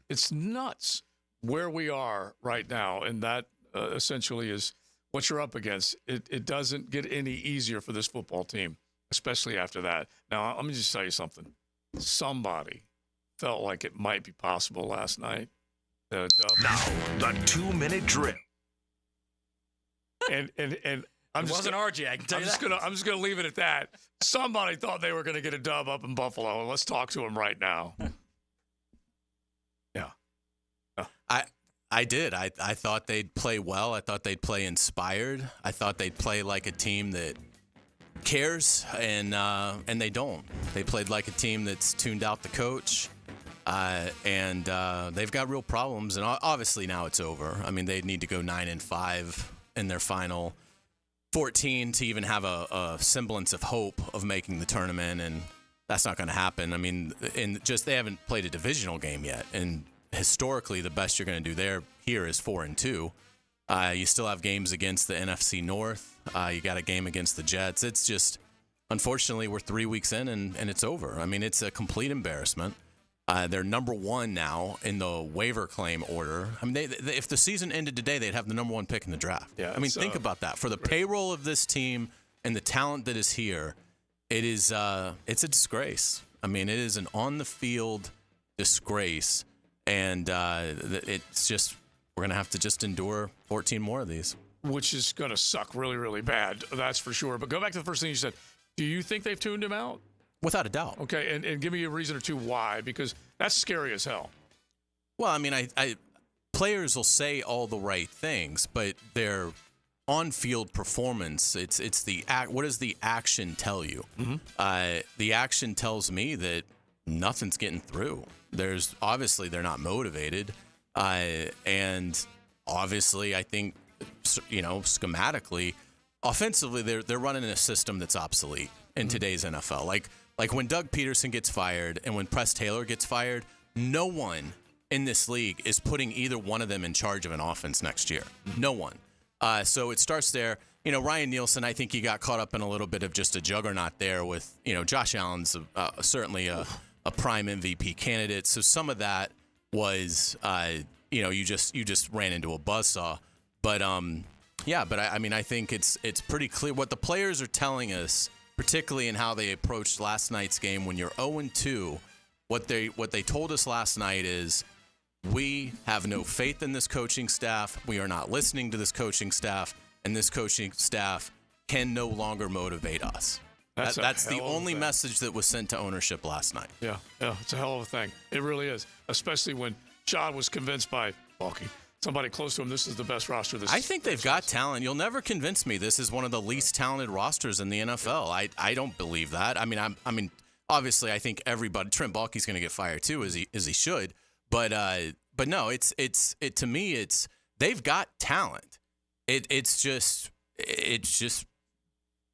It's nuts where we are right now, and that essentially is what you're up against. It doesn't get any easier for this football team, especially after that. Now, let me just tell you something. Somebody felt like it might be possible last night. Now, the 2-minute drill. And I'm It wasn't RJ, I can tell you that. I'm just gonna leave it at that. Somebody thought they were gonna get a dub up in Buffalo, and let's talk to him right now. I did. I thought they'd play well. I thought they'd play inspired. I thought they'd play like a team that cares, and they don't. They played like a team that's tuned out the coach, and they've got real problems. And obviously now it's over. I mean, they need to go 9-5 in their final 14 to even have a semblance of hope of making the tournament, and that's not going to happen. I mean, they haven't played a divisional game yet, and historically the best you're going to do here is 4-2. You still have games against the NFC North. You got a game against the Jets. It's just, unfortunately, we're 3 weeks in and it's over. I mean, it's a complete embarrassment. They're number 1 now in the waiver claim order. I mean, if the season ended today, they'd have the number 1 pick in the draft. Yeah, I mean, think about that. For the payroll of this team and the talent that is here, it's a disgrace. I mean, it is an on-the-field disgrace, and it's just, we're going to have to just endure 14 more of these. Which is going to suck really, really bad. That's for sure. But go back to the first thing you said. Do you think they've tuned him out? Without a doubt. Okay, and give me a reason or two why, because that's scary as hell. Well, I mean, I players will say all the right things, but their on-field performance, it's the act. What does the action tell you? The action tells me that nothing's getting through. Obviously they're not motivated, and obviously I think, schematically, offensively they're running a system that's obsolete in today's NFL. Like when Doug Peterson gets fired and when Press Taylor gets fired, no one in this league is putting either one of them in charge of an offense next year. No one. So it starts there. Ryan Nielsen, I think he got caught up in a little bit of just a juggernaut there with, Josh Allen's certainly a prime MVP candidate. So some of that was, you just ran into a buzzsaw. But I mean, I think it's pretty clear what the players are telling us, particularly in how they approached last night's game. When you're 0-2, what they told us last night is, we have no faith in this coaching staff. We are not listening to this coaching staff, and this coaching staff can no longer motivate us. That's the only message that was sent to ownership last night. Yeah, it's a hell of a thing. It really is, especially when Shad was convinced by somebody close to him, this is the best roster this I think they've got talent. You'll never convince me this is one of the least talented rosters in the NFL. I don't believe that. I mean, obviously, I think everybody. Trent Baalke's going to get fired too, as he should. But no, to me, it's they've got talent. It's just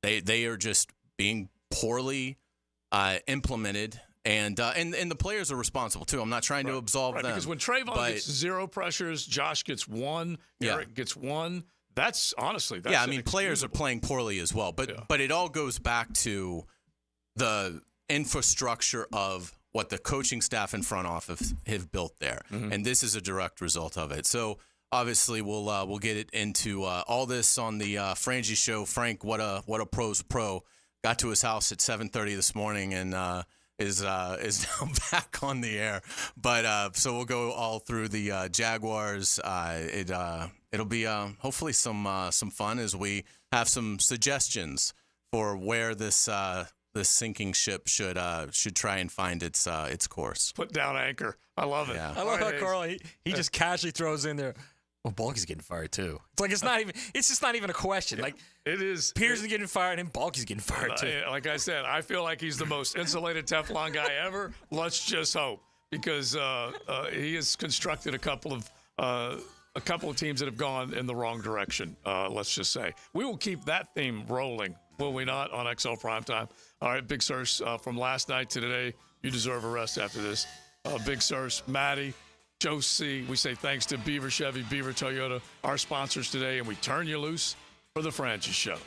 they are just being poorly implemented. And the players are responsible too. I'm not trying to absolve them. Because when Trayvon gets 0 pressures, Josh gets 1, Eric gets 1. That's honestly, that's I mean, players are playing poorly as well. But it all goes back to the infrastructure of what the coaching staff and front office have built there, and this is a direct result of it. So obviously, we'll get it into all this on the Frangie Show. Frank, what a pro's pro, got to his house at 7:30 this morning and. Is now back on the air, but so we'll go all through the Jaguars. It'll be hopefully some fun as we have some suggestions for where this sinking ship should try and find its course. Put down anchor. I love it. Yeah. I love how Carl he just casually throws in there. Well, Baalke's getting fired too. It's like it's just not even a question. Like it is. Pearson's getting fired and Baalke's getting fired too. Like I said, I feel like he's the most insulated Teflon guy ever. Let's just hope, because he has constructed a couple of teams that have gone in the wrong direction. Let's just say we will keep that theme rolling, will we not, on XL Primetime? All right, Big Sirs, from last night to today, you deserve a rest after this. Big Sirs, Maddie, Joe C. We say thanks to Beaver Chevy, Beaver Toyota, our sponsors today, and we turn you loose for the Frangie Show.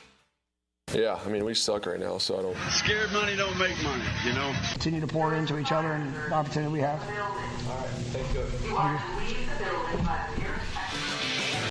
Yeah, I mean, we suck right now, so I don't. Scared money don't make money, you know? Continue to pour into each other and the opportunity we have. All right, thank you.